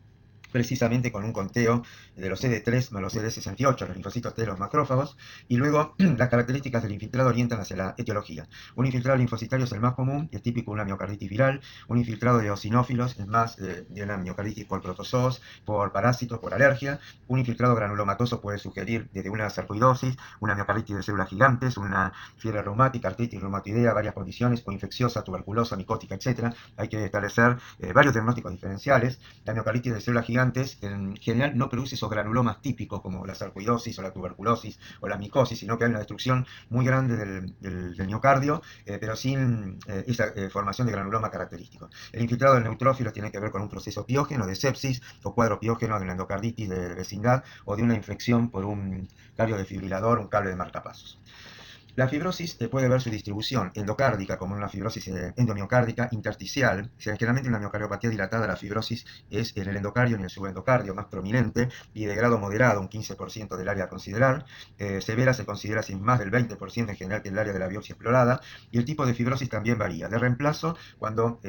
precisamente con un conteo de los CD3 más los CD68, los linfocitos T de los macrófagos, y luego las características del infiltrado orientan hacia la etiología. Un infiltrado linfocitario es el más común y es típico de una miocarditis viral. Un infiltrado de eosinófilos es más de una miocarditis por protozoos, por parásitos, por alergia. Un infiltrado granulomatoso puede sugerir desde una sarcoidosis, una miocarditis de células gigantes, una fiebre reumática, artritis reumatoidea, varias condiciones, coinfecciosa, tuberculosa, micótica, etc. Hay que establecer varios diagnósticos diferenciales. La miocarditis de células gigantes en general no produce esos granulomas típicos como la sarcoidosis o la tuberculosis o la micosis, sino que hay una destrucción muy grande del miocardio, pero sin esa formación de granuloma característico. El infiltrado del neutrófilo tiene que ver con un proceso piógeno de sepsis o cuadro piógeno de una endocarditis de vecindad o de una infección por un cardiodefibrilador, un cable de marcapasos. La fibrosis puede ver su distribución endocárdica como una fibrosis endomiocárdica intersticial. O sea, generalmente en una miocardiopatía dilatada la fibrosis es en el endocardio y en el subendocardio más prominente y de grado moderado, un 15% del área a considerar. Severa se considera sin más del 20% en general, que es el área de la biopsia explorada. Y el tipo de fibrosis también varía. De reemplazo, cuando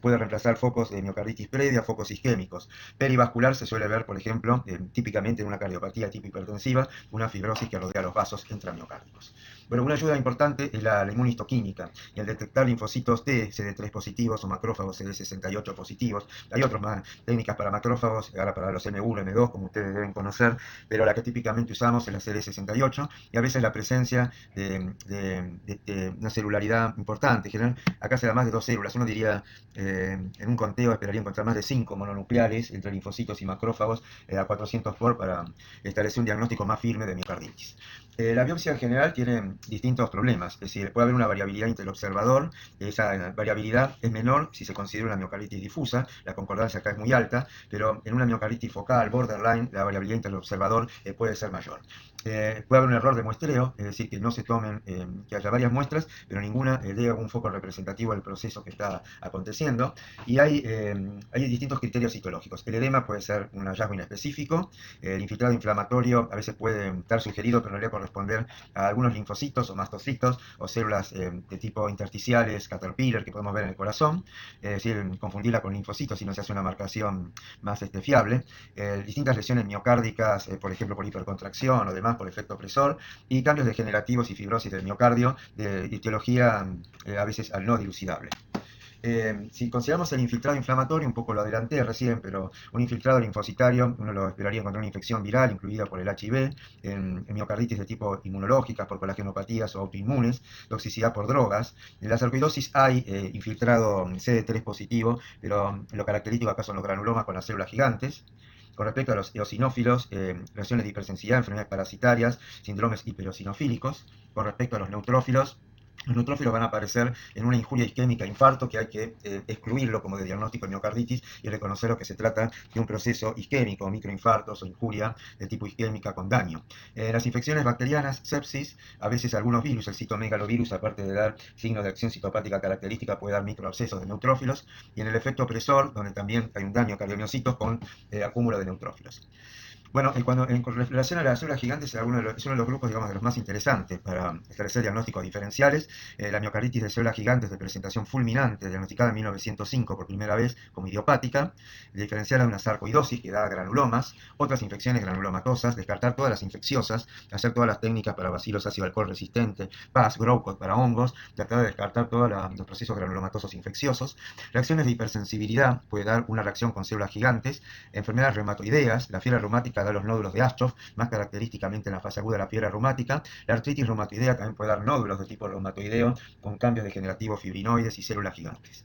puede reemplazar focos de miocarditis previa, focos isquémicos. Perivascular se suele ver, por ejemplo, típicamente en una cardiopatía tipo hipertensiva, una fibrosis que rodea los vasos intramiocárdicos. Bueno, una ayuda importante es la inmunistoquímica, y al detectar linfocitos T, CD3 positivos o macrófagos CD68 positivos. Hay otras más técnicas para macrófagos, ahora para los M1, M2, como ustedes deben conocer, pero la que típicamente usamos es la CD68, y a veces la presencia de una celularidad importante. En general, acá se da más de 2 células. Uno diría, en un conteo esperaría encontrar más de 5 mononucleares entre linfocitos y macrófagos a 400 por para establecer un diagnóstico más firme de miocarditis. La biopsia en general tiene distintos problemas, es decir, puede haber una variabilidad entre el observador. Esa variabilidad es menor si se considera una miocarditis difusa, la concordancia acá es muy alta, pero en una miocarditis focal, borderline, la variabilidad entre el observador puede ser mayor. Puede haber un error de muestreo, es decir, que no se tomen, que haya varias muestras, pero ninguna dé un foco representativo del proceso que está aconteciendo, y hay distintos criterios citológicos. El edema puede ser un hallazgo inespecífico, el infiltrado inflamatorio a veces puede estar sugerido, pero no le corresponder a algunos linfocitos o mastocitos o células de tipo intersticiales, caterpillar, que podemos ver en el corazón, es decir, confundirla con linfocitos si no se hace una marcación más fiable. Distintas lesiones miocárdicas, por ejemplo por hipercontracción o demás por efecto opresor, y cambios degenerativos y fibrosis del miocardio de etiología a veces al no dilucidable. Si consideramos el infiltrado inflamatorio, un poco lo adelanté recién, pero un infiltrado linfocitario, uno lo esperaría encontrar una infección viral incluida por el HIV, en miocarditis de tipo inmunológica, por colagenopatías o autoinmunes, toxicidad por drogas. En la sarcoidosis hay infiltrado CD3 positivo, pero lo característico acá son los granulomas con las células gigantes. Con respecto a los eosinófilos, lesiones de hipersensibilidad, enfermedades parasitarias, síndromes hiperosinofílicos. Con respecto a los neutrófilos van a aparecer en una injuria isquémica, infarto, que hay que excluirlo como de diagnóstico de miocarditis y reconocer que se trata de un proceso isquémico, microinfartos o injuria de tipo isquémica con daño. Las infecciones bacterianas, sepsis, a veces algunos virus, el citomegalovirus, aparte de dar signos de acción citopática característica, puede dar microabscesos de neutrófilos, y en el efecto opresor, donde también hay un daño a cardiomiocitos con acúmulo de neutrófilos. Bueno, con relación a las células gigantes, es uno de los grupos, digamos, de los más interesantes para establecer diagnósticos diferenciales. La miocarditis de células gigantes de presentación fulminante, diagnosticada en 1905 por primera vez como idiopática, diferenciar a una sarcoidosis que da granulomas, otras infecciones granulomatosas, descartar todas las infecciosas, hacer todas las técnicas para bacilos ácido alcohol resistente, PAS, Growcott para hongos, tratar de descartar todos los procesos granulomatosos infecciosos. Reacciones de hipersensibilidad, puede dar una reacción con células gigantes, enfermedades reumatoideas, la fiebre reumática da los nódulos de Astroff, más característicamente en la fase aguda de la fiebre reumática. La artritis reumatoidea también puede dar nódulos de tipo reumatoideo con cambios degenerativos fibrinoides y células gigantes.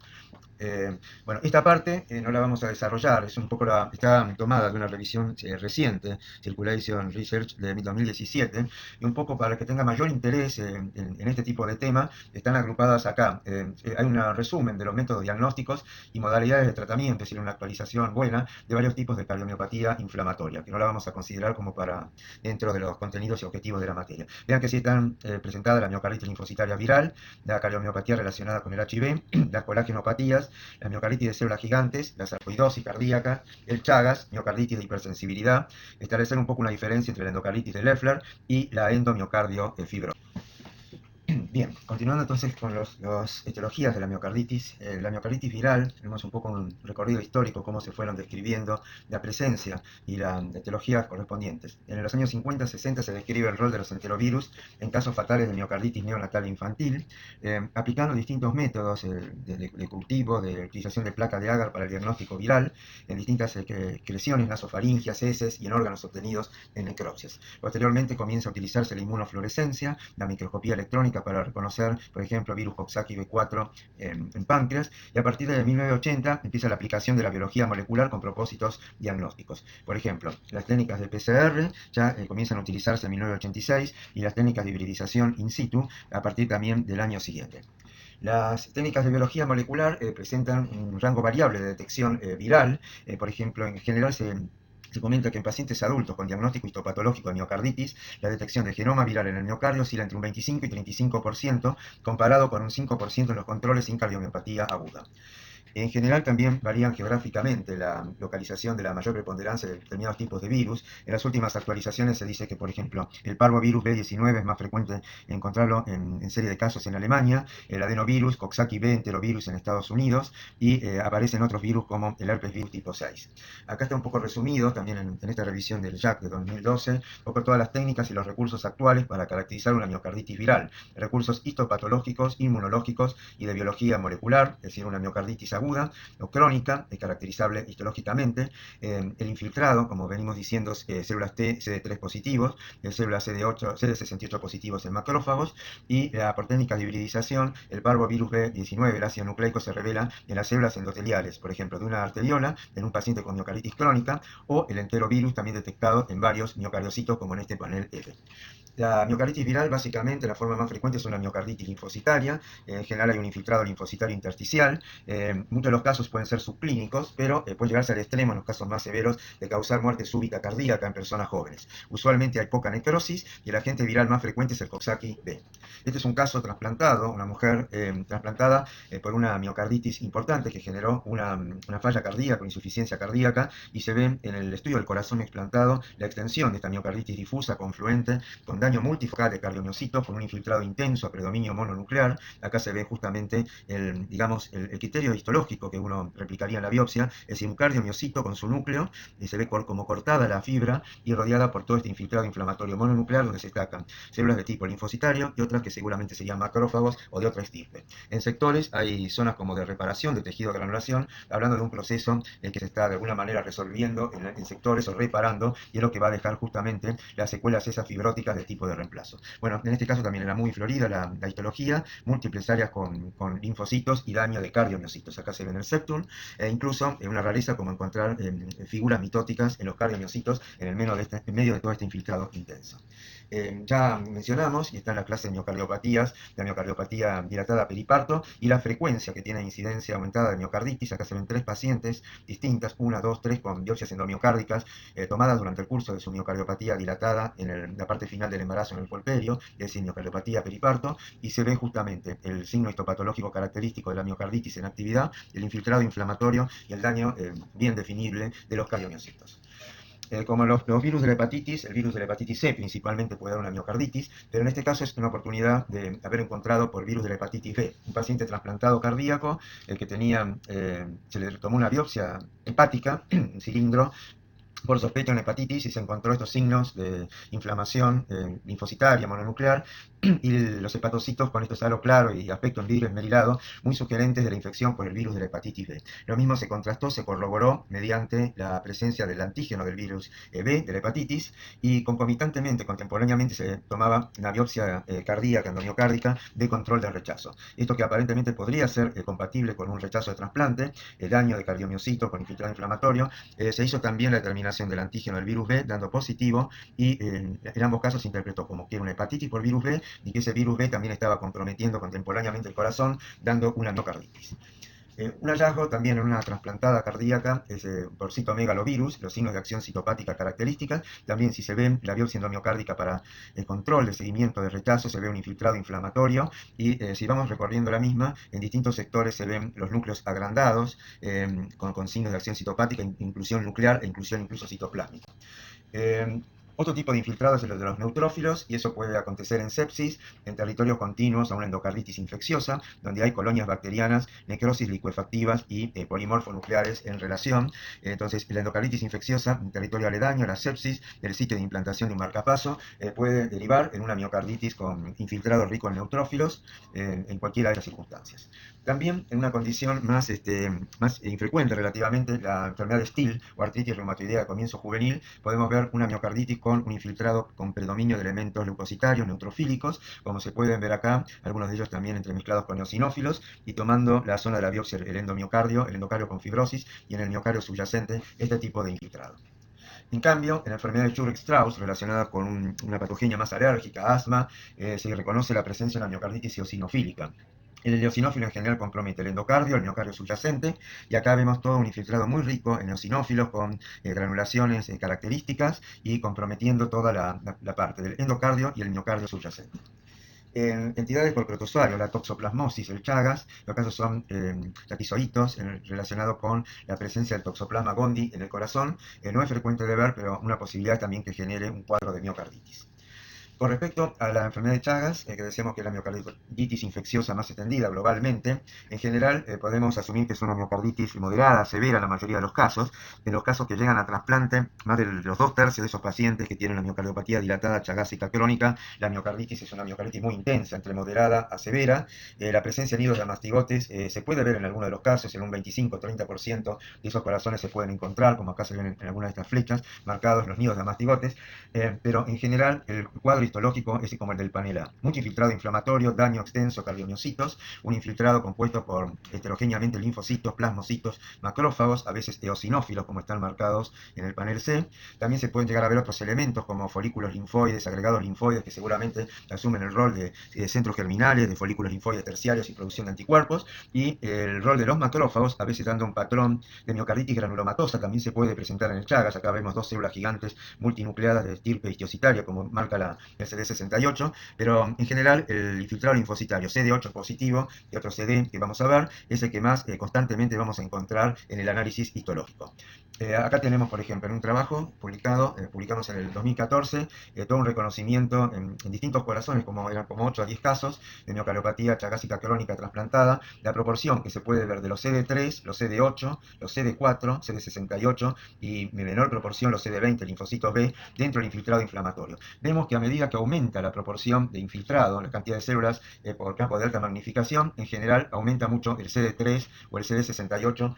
Bueno, esta parte no la vamos a desarrollar, es un poco está tomada de una revisión reciente, Circulation Research de 2017, y un poco para que tenga mayor interés en este tipo de tema, están agrupadas acá. Hay un resumen de los métodos diagnósticos y modalidades de tratamiento, es decir, una actualización buena de varios tipos de cardiomiopatía inflamatoria, que no la vamos a considerar como para dentro de los contenidos y objetivos de la materia. Vean que sí están presentadas la miocarditis linfocitaria viral, la cardiomiopatía relacionada con el HIV, las colagenopatías, la miocarditis de células gigantes, la sarcoidosis cardíaca, el Chagas, miocarditis de hipersensibilidad, establecer un poco una diferencia entre la endocarditis de Leffler y la endomiocardio fibrosa. Bien, continuando entonces con las etiologías de la miocarditis viral, tenemos un poco un recorrido histórico, cómo se fueron describiendo la presencia y las etiologías correspondientes. En los años 50-60 se describe el rol de los enterovirus en casos fatales de miocarditis neonatal infantil, aplicando distintos métodos de cultivo, de utilización de placa de agar para el diagnóstico viral, en distintas excreciones nasofaringias, heces y en órganos obtenidos en necropsias. Posteriormente comienza a utilizarse la inmunofluorescencia, la microscopía electrónica para reconocer, por ejemplo, virus Coxsackie B4 en páncreas, y a partir de 1980 empieza la aplicación de la biología molecular con propósitos diagnósticos. Por ejemplo, las técnicas de PCR ya comienzan a utilizarse en 1986 y las técnicas de hibridización in situ a partir también del año siguiente. Las técnicas de biología molecular presentan un rango variable de detección viral. Por ejemplo, en general se comenta que en pacientes adultos con diagnóstico histopatológico de miocarditis, la detección de genoma viral en el miocardio oscila entre un 25 y 35%, comparado con un 5% en los controles sin cardiomiopatía aguda. En general también varían geográficamente la localización de la mayor preponderancia de determinados tipos de virus. En las últimas actualizaciones se dice que, por ejemplo, el parvovirus B19 es más frecuente encontrarlo en serie de casos en Alemania, el adenovirus, Coxsackie B enterovirus en Estados Unidos, y aparecen otros virus como el herpes virus tipo 6. Acá está un poco resumido, también en esta revisión del JAC de 2012, un poco todas las técnicas y los recursos actuales para caracterizar una miocarditis viral. Recursos histopatológicos, inmunológicos y de biología molecular, es decir, una miocarditis aguda o crónica, caracterizable histológicamente, el infiltrado, como venimos diciendo, células T, CD3 positivos, células CD8, CD68 positivos en macrófagos, y por técnicas de hibridización, el parvovirus B19, el ácido nucleico, se revela en las células endoteliales, por ejemplo, de una arteriola, en un paciente con miocarditis crónica, o el enterovirus también detectado en varios miocardiocitos, como en este panel F. La miocarditis viral, básicamente, la forma más frecuente es una miocarditis linfocitaria. En general hay un infiltrado linfocitario intersticial. Muchos de los casos pueden ser subclínicos, pero puede llegarse al extremo en los casos más severos de causar muerte súbita cardíaca en personas jóvenes. Usualmente hay poca necrosis y el agente viral más frecuente es el Coxsackie B. Este es un caso trasplantado, una mujer trasplantada por una miocarditis importante que generó una falla cardíaca, una insuficiencia cardíaca, y se ve en el estudio del corazón explantado la extensión de esta miocarditis difusa confluente con daño daño multifocal de cardiomiocitos con un infiltrado intenso a predominio mononuclear. Acá se ve justamente digamos, el criterio histológico que uno replicaría en la biopsia, es decir, un cardiomiocito con su núcleo, y se ve como cortada la fibra y rodeada por todo este infiltrado inflamatorio mononuclear donde se destacan células de tipo linfocitario y otras que seguramente serían macrófagos o de otra estirpe. En sectores hay zonas como de reparación de tejido de granulación, hablando de un proceso que se está de alguna manera resolviendo en sectores o reparando, y es lo que va a dejar justamente las secuelas esas fibróticas de tipo de reemplazo. Bueno, en este caso también era muy florida la histología, múltiples áreas con linfocitos y daño de cardiomiocitos. Acá se ve en el septum, e incluso una rareza como encontrar figuras mitóticas en los cardiomiocitos en medio de todo este infiltrado intenso. Ya mencionamos, y está en la clase de miocardiopatías, la miocardiopatía dilatada periparto y la frecuencia que tiene incidencia aumentada de miocarditis. Acá se ven 3 pacientes distintas, 1, 2, 3, con biopsias endomiocárdicas tomadas durante el curso de su miocardiopatía dilatada en la parte final del embarazo en el puerperio, es decir, miocardiopatía periparto, y se ve justamente el signo histopatológico característico de la miocarditis en actividad, el infiltrado inflamatorio y el daño bien definible de los cardiomiocitos. Como los virus de la hepatitis, el virus de la hepatitis C principalmente puede dar una miocarditis, pero en este caso es una oportunidad de haber encontrado por virus de la hepatitis B, un paciente trasplantado cardíaco, que tenía, se le tomó una biopsia hepática, un cilindro, por sospecha de hepatitis, y se encontró estos signos de inflamación linfocitaria mononuclear y los hepatocitos con estos halo claro y aspecto en vidrio esmerilado, muy sugerentes de la infección por el virus de la hepatitis B. Lo mismo se contrastó, se corroboró mediante la presencia del antígeno del virus B, de la hepatitis, y concomitantemente, contemporáneamente, se tomaba una biopsia cardíaca, endomiocárdica, de control del rechazo. Esto que aparentemente podría ser compatible con un rechazo de trasplante, el daño de cardiomiocitos con infiltrado inflamatorio. Se hizo también la determinación del antígeno del virus B dando positivo, y en ambos casos se interpretó como que era una hepatitis por virus B y que ese virus B también estaba comprometiendo contemporáneamente el corazón, dando una miocarditis. Un hallazgo también en una trasplantada cardíaca es por citomegalovirus, los signos de acción citopática características. También, si se ve la biopsia endomiocárdica para el control de seguimiento de rechazo, se ve un infiltrado inflamatorio, y si vamos recorriendo la misma, en distintos sectores se ven los núcleos agrandados con signos de acción citopática, inclusión nuclear e inclusión incluso citoplásmica. Otro tipo de infiltrado es el de los neutrófilos, y eso puede acontecer en sepsis, en territorios continuos a una endocarditis infecciosa, donde hay colonias bacterianas, necrosis licuefactivas y polimorfonucleares en relación. Entonces, la endocarditis infecciosa, en territorio aledaño a la sepsis, del sitio de implantación de un marcapaso, puede derivar en una miocarditis con infiltrado rico en neutrófilos en cualquiera de las circunstancias. También, en una condición más infrecuente relativamente, la enfermedad de Still o artritis reumatoidea de comienzo juvenil, podemos ver una miocarditis con un infiltrado con predominio de elementos leucocitarios, neutrofílicos, como se pueden ver acá, algunos de ellos también entremezclados con eosinófilos, y tomando la zona de la biopsia el endocardio con fibrosis, y en el miocardio subyacente este tipo de infiltrado. En cambio, en la enfermedad de Churg-Strauss, relacionada con una patogenia más alérgica, asma, se reconoce la presencia de una miocarditis eosinofílica. El eosinófilo en general compromete el endocardio, el miocardio subyacente, y acá vemos todo un infiltrado muy rico en eosinófilos con granulaciones características y comprometiendo toda la parte del endocardio y el miocardio subyacente. En entidades por protozoario, la toxoplasmosis, el Chagas, los casos son taquizoitos relacionados con la presencia del toxoplasma gondii en el corazón. No es frecuente de ver, pero una posibilidad también que genere un cuadro de miocarditis. Con respecto a la enfermedad de Chagas, que decíamos que es la miocarditis infecciosa más extendida globalmente, en general podemos asumir que es una miocarditis moderada, severa en la mayoría de los casos. En los casos que llegan a trasplante, más de los 2/3 de esos pacientes que tienen la miocardiopatía dilatada chagásica crónica, la miocarditis es una miocarditis muy intensa, entre moderada a severa. La presencia de nidos de mastigotes se puede ver en algunos de los casos, en un 25-30% de esos corazones se pueden encontrar, como acá se ven en algunas de estas flechas, marcados los nidos de mastigotes, pero en general el cuadro histológico es como el del panel A. Mucho infiltrado inflamatorio, daño extenso, cardiomiocitos, un infiltrado compuesto por heterogéneamente linfocitos, plasmocitos, macrófagos, a veces eosinófilos, como están marcados en el panel C. También se pueden llegar a ver otros elementos como folículos linfoides, agregados linfoides, que seguramente asumen el rol de centros germinales, de folículos linfoides terciarios y producción de anticuerpos, y el rol de los macrófagos, a veces dando un patrón de miocarditis granulomatosa, también se puede presentar en el Chagas. Acá vemos 2 células gigantes multinucleadas de estirpe histiocitaria, como marca el CD68, pero en general el infiltrado linfocitario CD8 positivo y otro CD que vamos a ver es el que más constantemente vamos a encontrar en el análisis histológico. Acá tenemos, por ejemplo, en un trabajo publicamos en el 2014, todo un reconocimiento en distintos corazones, eran como 8 a 10 casos de miocardiopatía chagásica crónica trasplantada, la proporción que se puede ver de los CD3, los CD8, los CD4, CD68 y en menor proporción los CD20, linfocitos B, dentro del infiltrado inflamatorio. Vemos que a medida que aumenta la proporción de infiltrado, la cantidad de células por campo de alta magnificación, en general aumenta mucho el CD3 o el CD68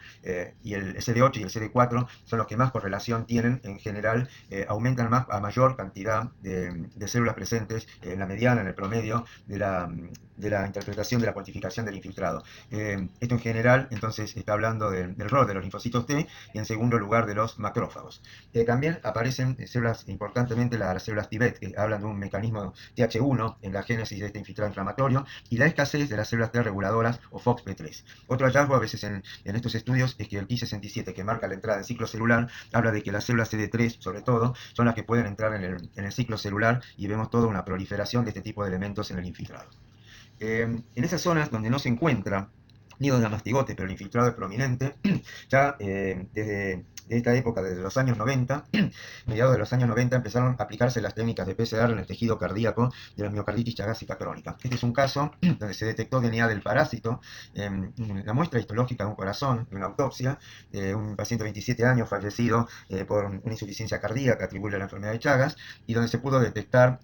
y el CD8 y el CD4 son los que más correlación tienen, en general aumentan más a mayor cantidad de células presentes en la mediana, en el promedio de la interpretación de la cuantificación del infiltrado. Esto en general entonces está hablando del rol de los linfocitos T y en segundo lugar de los macrófagos. También aparecen células, importantemente las células Tibet, que hablan de un mecanismo TH1 en la génesis de este infiltrado inflamatorio y la escasez de las células T reguladoras o FOXP3. Otro hallazgo a veces en estos estudios es que el Ki67, que marca la entrada en ciclo celular, habla de que las células CD3, sobre todo, son las que pueden entrar en el ciclo celular y vemos toda una proliferación de este tipo de elementos en el infiltrado. En esas zonas donde no se encuentra nido de mastigote, pero el infiltrado es prominente, ya desde esta época, desde los años 90, mediados de los años 90, empezaron a aplicarse las técnicas de PCR en el tejido cardíaco de la miocarditis chagásica crónica. Este es un caso donde se detectó DNA del parásito en la muestra histológica de un corazón, en una autopsia, un paciente de 27 años fallecido por una insuficiencia cardíaca atribuible a la enfermedad de Chagas, y donde se pudo detectar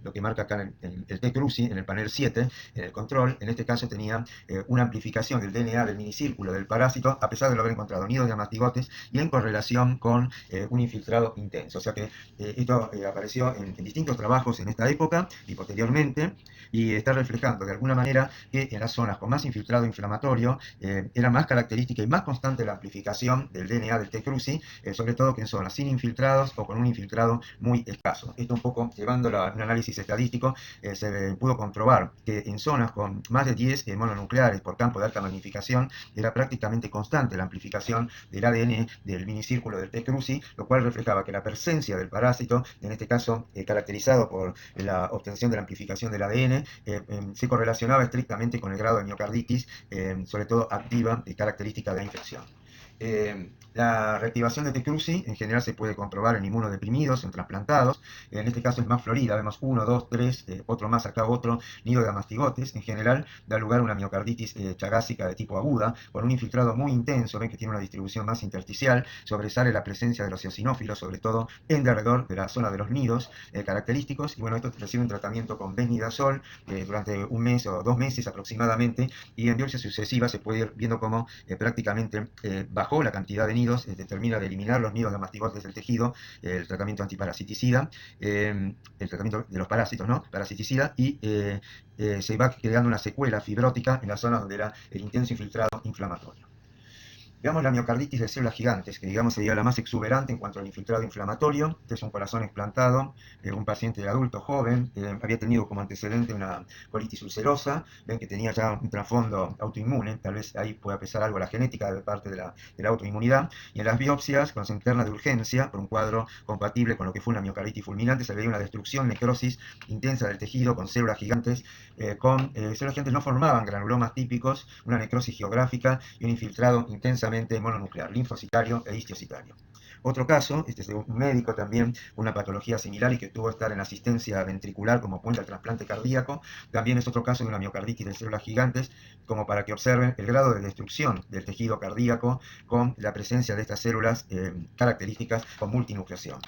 lo que marca acá el T-Cruci, en el panel 7, en el control. En este caso tenía una amplificación del DNA del minicírculo del parásito, a pesar de no haber encontrado nidos de mastigotes y en correlación con un infiltrado intenso. O sea que esto apareció en distintos trabajos en esta época y posteriormente, y está reflejando de alguna manera que en las zonas con más infiltrado inflamatorio era más característica y más constante la amplificación del DNA del T-Cruci, sobre todo que en zonas sin infiltrados o con un infiltrado muy escaso. Esto un poco llevándolo a un análisis estadístico, se pudo comprobar que en zonas con más de 10 mononucleares por campo de alta magnificación era prácticamente constante la amplificación del ADN del minicírculo del T-Cruci, lo cual reflejaba que la presencia del parásito, en este caso caracterizado por la obtención de la amplificación del ADN, se correlacionaba estrictamente con el grado de miocarditis, sobre todo activa y característica de la infección. La reactivación de T-Cruci en general se puede comprobar en inmunodeprimidos, en trasplantados. En este caso es más florida, vemos 1, 2, 3, otro más acá, otro nido de mastigotes. En general da lugar a una miocarditis chagásica de tipo aguda, con un infiltrado muy intenso. Ven que tiene una distribución más intersticial, sobresale la presencia de los eosinófilos, sobre todo en derredor de la zona de los nidos característicos. Y bueno, esto recibe un tratamiento con benidazol durante un mes o 2 meses aproximadamente, y en biopsia sucesiva se puede ir viendo cómo prácticamente bajó la cantidad de nidos, termina de eliminar los nidos de mastigotes del tejido, el tratamiento antiparasiticida, el tratamiento de los parásitos, ¿no? Parasiticida, y se va creando una secuela fibrótica en la zona donde era el intenso infiltrado inflamatorio. Veamos la miocarditis de células gigantes, que digamos sería la más exuberante en cuanto al infiltrado inflamatorio. Este es un corazón explantado, un paciente adulto joven, había tenido como antecedente una colitis ulcerosa. Ven que tenía ya un trasfondo autoinmune, tal vez ahí pueda pesar algo la genética de parte de la autoinmunidad. Y en las biopsias, cuando se interna de urgencia, por un cuadro compatible con lo que fue una miocarditis fulminante, se veía una destrucción, necrosis intensa del tejido con células gigantes, células gigantes no formaban granulomas típicos, una necrosis geográfica y un infiltrado intensamente mononuclear, linfocitario e histiocytario. Otro caso, este es de un médico también, una patología similar y que tuvo que estar en asistencia ventricular como puente al trasplante cardíaco. También es otro caso de una miocarditis de células gigantes, como para que observen el grado de destrucción del tejido cardíaco con la presencia de estas células características con multinucleación.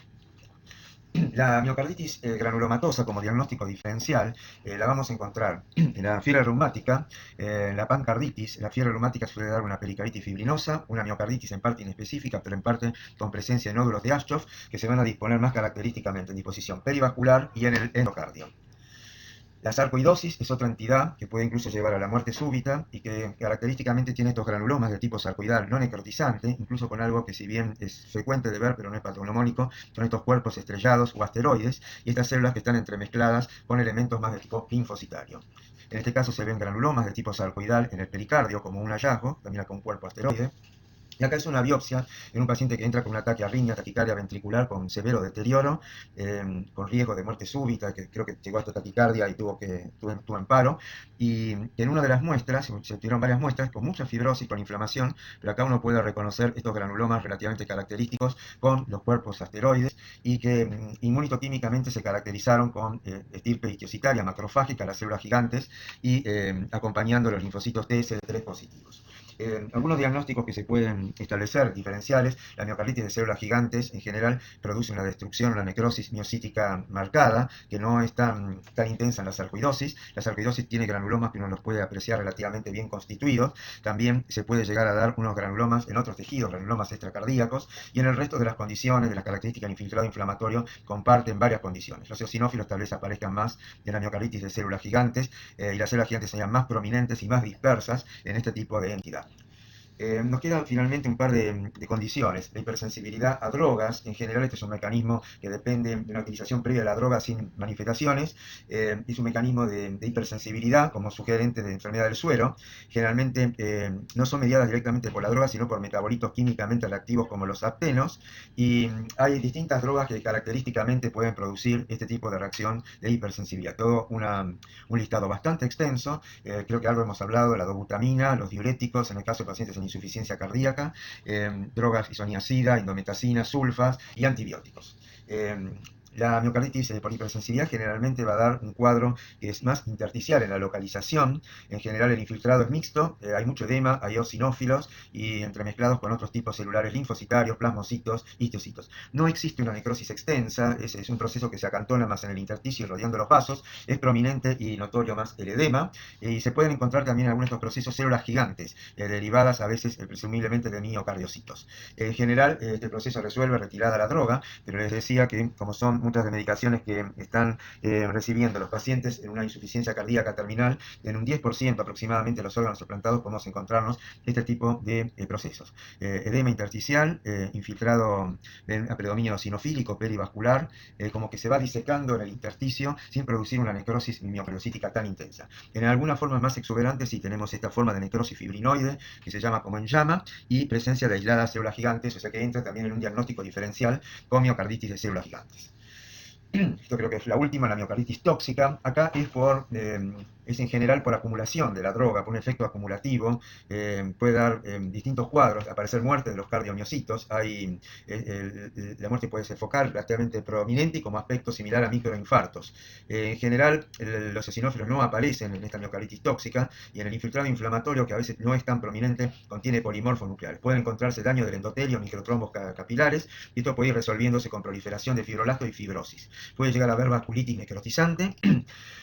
La miocarditis granulomatosa como diagnóstico diferencial la vamos a encontrar en la fiebre reumática, la pancarditis. La fiebre reumática suele dar una pericarditis fibrinosa, una miocarditis en parte inespecífica, pero en parte con presencia de nódulos de Aschoff, que se van a disponer más característicamente en disposición perivascular y en el endocardio. La sarcoidosis es otra entidad que puede incluso llevar a la muerte súbita y que característicamente tiene estos granulomas de tipo sarcoidal no necrotizante, incluso con algo que si bien es frecuente de ver pero no es patognomónico, son estos cuerpos estrellados o asteroides y estas células que están entremezcladas con elementos más de tipo linfocitario. En este caso se ven granulomas de tipo sarcoidal en el pericardio como un hallazgo, también acá un cuerpo asteroide. Y acá es una biopsia en un paciente que entra con un ataque de arritmia, taquicardia ventricular con severo deterioro, con riesgo de muerte súbita, que creo que llegó hasta taquicardia y tuvo en paro. Y en una de las muestras, se tuvieron varias muestras con mucha fibrosis, con inflamación, pero acá uno puede reconocer estos granulomas relativamente característicos con los cuerpos asteroides y que inmunitoquímicamente se caracterizaron con estirpe histiocytaria macrofágica, las células gigantes, y acompañando los linfocitos T CD3 positivos. Algunos diagnósticos que se pueden establecer diferenciales: la miocarditis de células gigantes en general produce una destrucción, una necrosis miocítica marcada, que no es tan intensa en la sarcoidosis. La sarcoidosis tiene granulomas que uno los puede apreciar relativamente bien constituidos. También se puede llegar a dar unos granulomas en otros tejidos, granulomas extracardíacos, y en el resto de las condiciones, de las características del infiltrado inflamatorio, comparten varias condiciones. Los eosinófilos tal vez aparezcan más en la miocarditis de células gigantes, y las células gigantes sean más prominentes y más dispersas en este tipo de entidad. Nos quedan finalmente un par de condiciones. La hipersensibilidad a drogas, en general este es un mecanismo que depende de una utilización previa de la droga sin manifestaciones. Es un mecanismo de hipersensibilidad como sugerente de enfermedad del suero. Generalmente no son mediadas directamente por la droga, sino por metabolitos químicamente reactivos como los aptenos. Y hay distintas drogas que característicamente pueden producir este tipo de reacción de hipersensibilidad. Todo un listado bastante extenso. Creo que algo hemos hablado: la dobutamina, los diuréticos, en el caso de pacientes en insuficiencia cardíaca, drogas isoniazida, indometacina, sulfas y antibióticos. La miocarditis por hipersensibilidad generalmente va a dar un cuadro que es más intersticial en la localización. En general el infiltrado es mixto, hay mucho edema, hay eosinófilos y entremezclados con otros tipos celulares linfocitarios, plasmocitos, histocitos. No existe una necrosis extensa, es un proceso que se acantona más en el intersticio y rodeando los vasos. Es prominente y notorio más el edema, y se pueden encontrar también en algunos de estos procesos células gigantes, derivadas a veces presumiblemente de miocardiocitos. En general este proceso resuelve retirada la droga, pero les decía que como son muchas de medicaciones que están recibiendo los pacientes en una insuficiencia cardíaca terminal, en un 10% aproximadamente de los órganos trasplantados podemos encontrarnos este tipo de procesos. Edema intersticial, infiltrado a predominio eosinofílico perivascular, como que se va disecando en el intersticio sin producir una necrosis miocardiocítica tan intensa. En algunas formas más exuberantes sí tenemos esta forma de necrosis fibrinoide, que se llama como en llama, y presencia de aisladas células gigantes, o sea que entra también en un diagnóstico diferencial con miocarditis de células gigantes. Esto creo que es la última, la miocarditis tóxica. Acá es en general por acumulación de la droga, por un efecto acumulativo. Puede dar distintos cuadros: aparecer muerte de los cardiomiocitos. La muerte puede ser focal, relativamente prominente y como aspecto similar a microinfartos. En general, los eosinófilos no aparecen en esta miocarditis tóxica, y en el infiltrado inflamatorio, que a veces no es tan prominente, contiene polimorfos nucleares. Puede encontrarse daño del endotelio, microtrombos capilares, y esto puede ir resolviéndose con proliferación de fibroblastos y fibrosis. Puede llegar a haber vasculitis necrotizante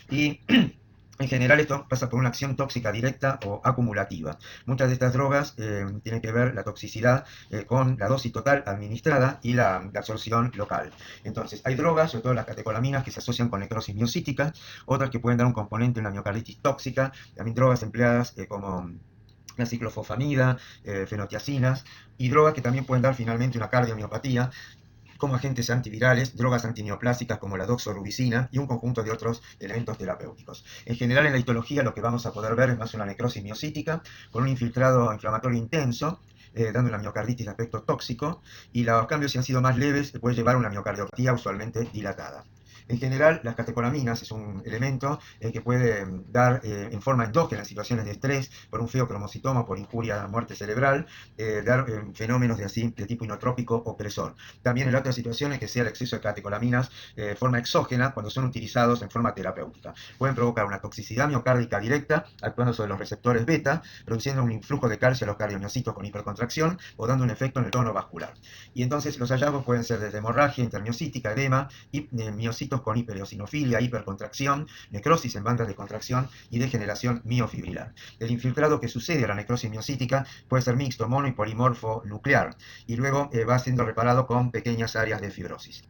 y en general esto pasa por una acción tóxica directa o acumulativa. Muchas de estas drogas tienen que ver la toxicidad con la dosis total administrada y la absorción local. Entonces hay drogas, sobre todo las catecolaminas, que se asocian con necrosis miocítica, otras que pueden dar un componente en la miocarditis tóxica, también drogas empleadas como la ciclofosfamida, fenotiacinas, y drogas que también pueden dar finalmente una cardiomiopatía, como agentes antivirales, drogas antineoplásicas como la doxorubicina y un conjunto de otros elementos terapéuticos. En general, en la histología lo que vamos a poder ver es más una necrosis miocítica con un infiltrado inflamatorio intenso, dando una miocarditis de aspecto tóxico, y los cambios, si han sido más leves, puede llevar a una miocardiopatía usualmente dilatada. En general, las catecolaminas es un elemento que puede dar en forma endógena en situaciones de estrés, por un feocromocitoma, por injuria, muerte cerebral, dar fenómenos de tipo inotrópico opresor. También en otras situaciones que sea el exceso de catecolaminas de forma exógena, cuando son utilizados en forma terapéutica. Pueden provocar una toxicidad miocárdica directa, actuando sobre los receptores beta, produciendo un influjo de calcio a los cardiomiocitos con hipercontracción o dando un efecto en el tono vascular. Y entonces los hallazgos pueden ser desde hemorragia intermiocítica, edema, y miocitos con hipereosinofilia, hipercontracción, necrosis en bandas de contracción y degeneración miofibrilar. El infiltrado que sucede a la necrosis miocítica puede ser mixto, mono y polimorfo nuclear, y luego va siendo reparado con pequeñas áreas de fibrosis.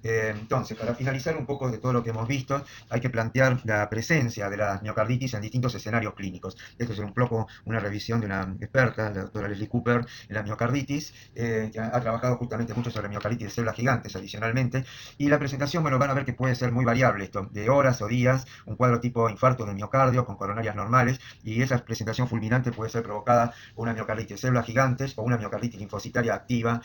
Entonces, para finalizar un poco de todo lo que hemos visto, hay que plantear la presencia de la miocarditis en distintos escenarios clínicos. Esto es un poco una revisión de una experta, la doctora Leslie Cooper, en la miocarditis, que ha trabajado justamente mucho sobre miocarditis de células gigantes adicionalmente, y la presentación, bueno, van a ver que puede ser muy variable esto, de horas o días, un cuadro tipo infarto de miocardio con coronarias normales, y esa presentación fulminante puede ser provocada por una miocarditis de células gigantes o una miocarditis linfocitaria activa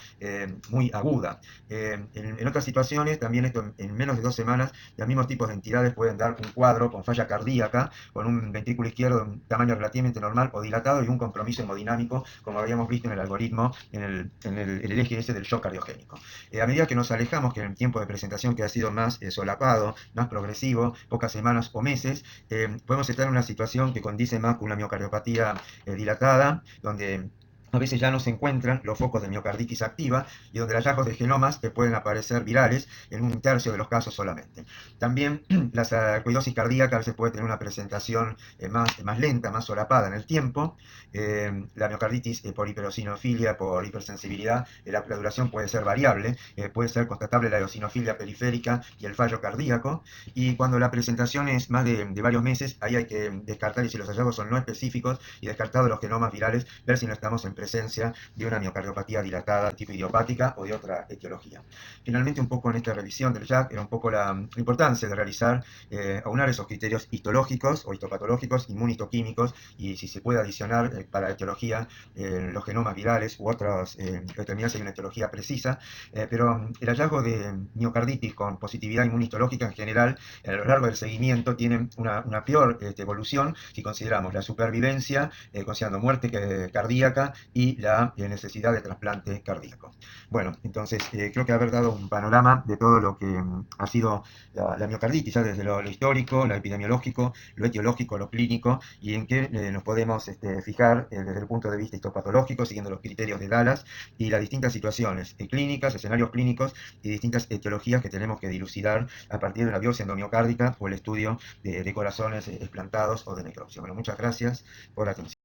muy aguda. En otras situaciones, también esto en menos de 2 semanas, los mismos tipos de entidades pueden dar un cuadro con falla cardíaca, con un ventrículo izquierdo de un tamaño relativamente normal o dilatado y un compromiso hemodinámico, como habíamos visto en el algoritmo, en el eje ese del shock cardiogénico. A medida que nos alejamos, que el tiempo de presentación que ha sido más solapado, más progresivo, pocas semanas o meses, podemos estar en una situación que condice más con una miocardiopatía dilatada, donde a veces ya no se encuentran los focos de miocarditis activa y donde los hallazgos de genomas pueden aparecer virales en un tercio de los casos solamente. También la sarcoidosis cardíaca a veces puede tener una presentación más lenta, más solapada en el tiempo. La miocarditis por hiperosinofilia, por hipersensibilidad, la duración puede ser variable, puede ser constatable la eosinofilia periférica y el fallo cardíaco. Y cuando la presentación es más de varios meses, ahí hay que descartar, y si los hallazgos son no específicos y descartados los genomas virales, ver si no estamos en presencia de una miocardiopatía dilatada tipo idiopática o de otra etiología. Finalmente, un poco en esta revisión del JAK era un poco la importancia de realizar, aunar esos criterios histológicos o histopatológicos, inmunistoquímicos, y si se puede adicionar para la etiología los genomas virales u otros, determinar si hay una etiología precisa, pero el hallazgo de miocarditis con positividad inmunistológica en general, a lo largo del seguimiento, tienen una peor evolución si consideramos la supervivencia, considerando muerte cardíaca y la necesidad de trasplante cardíaco. Bueno, entonces creo que haber dado un panorama de todo lo que ha sido la miocarditis, ya desde lo histórico, lo epidemiológico, lo etiológico, lo clínico, y en qué nos podemos fijar desde el punto de vista histopatológico, siguiendo los criterios de Dallas, y las distintas situaciones clínicas, escenarios clínicos y distintas etiologías que tenemos que dilucidar a partir de la biopsia endomiocárdica o el estudio de corazones explantados o de necropsia. Bueno, muchas gracias por la atención.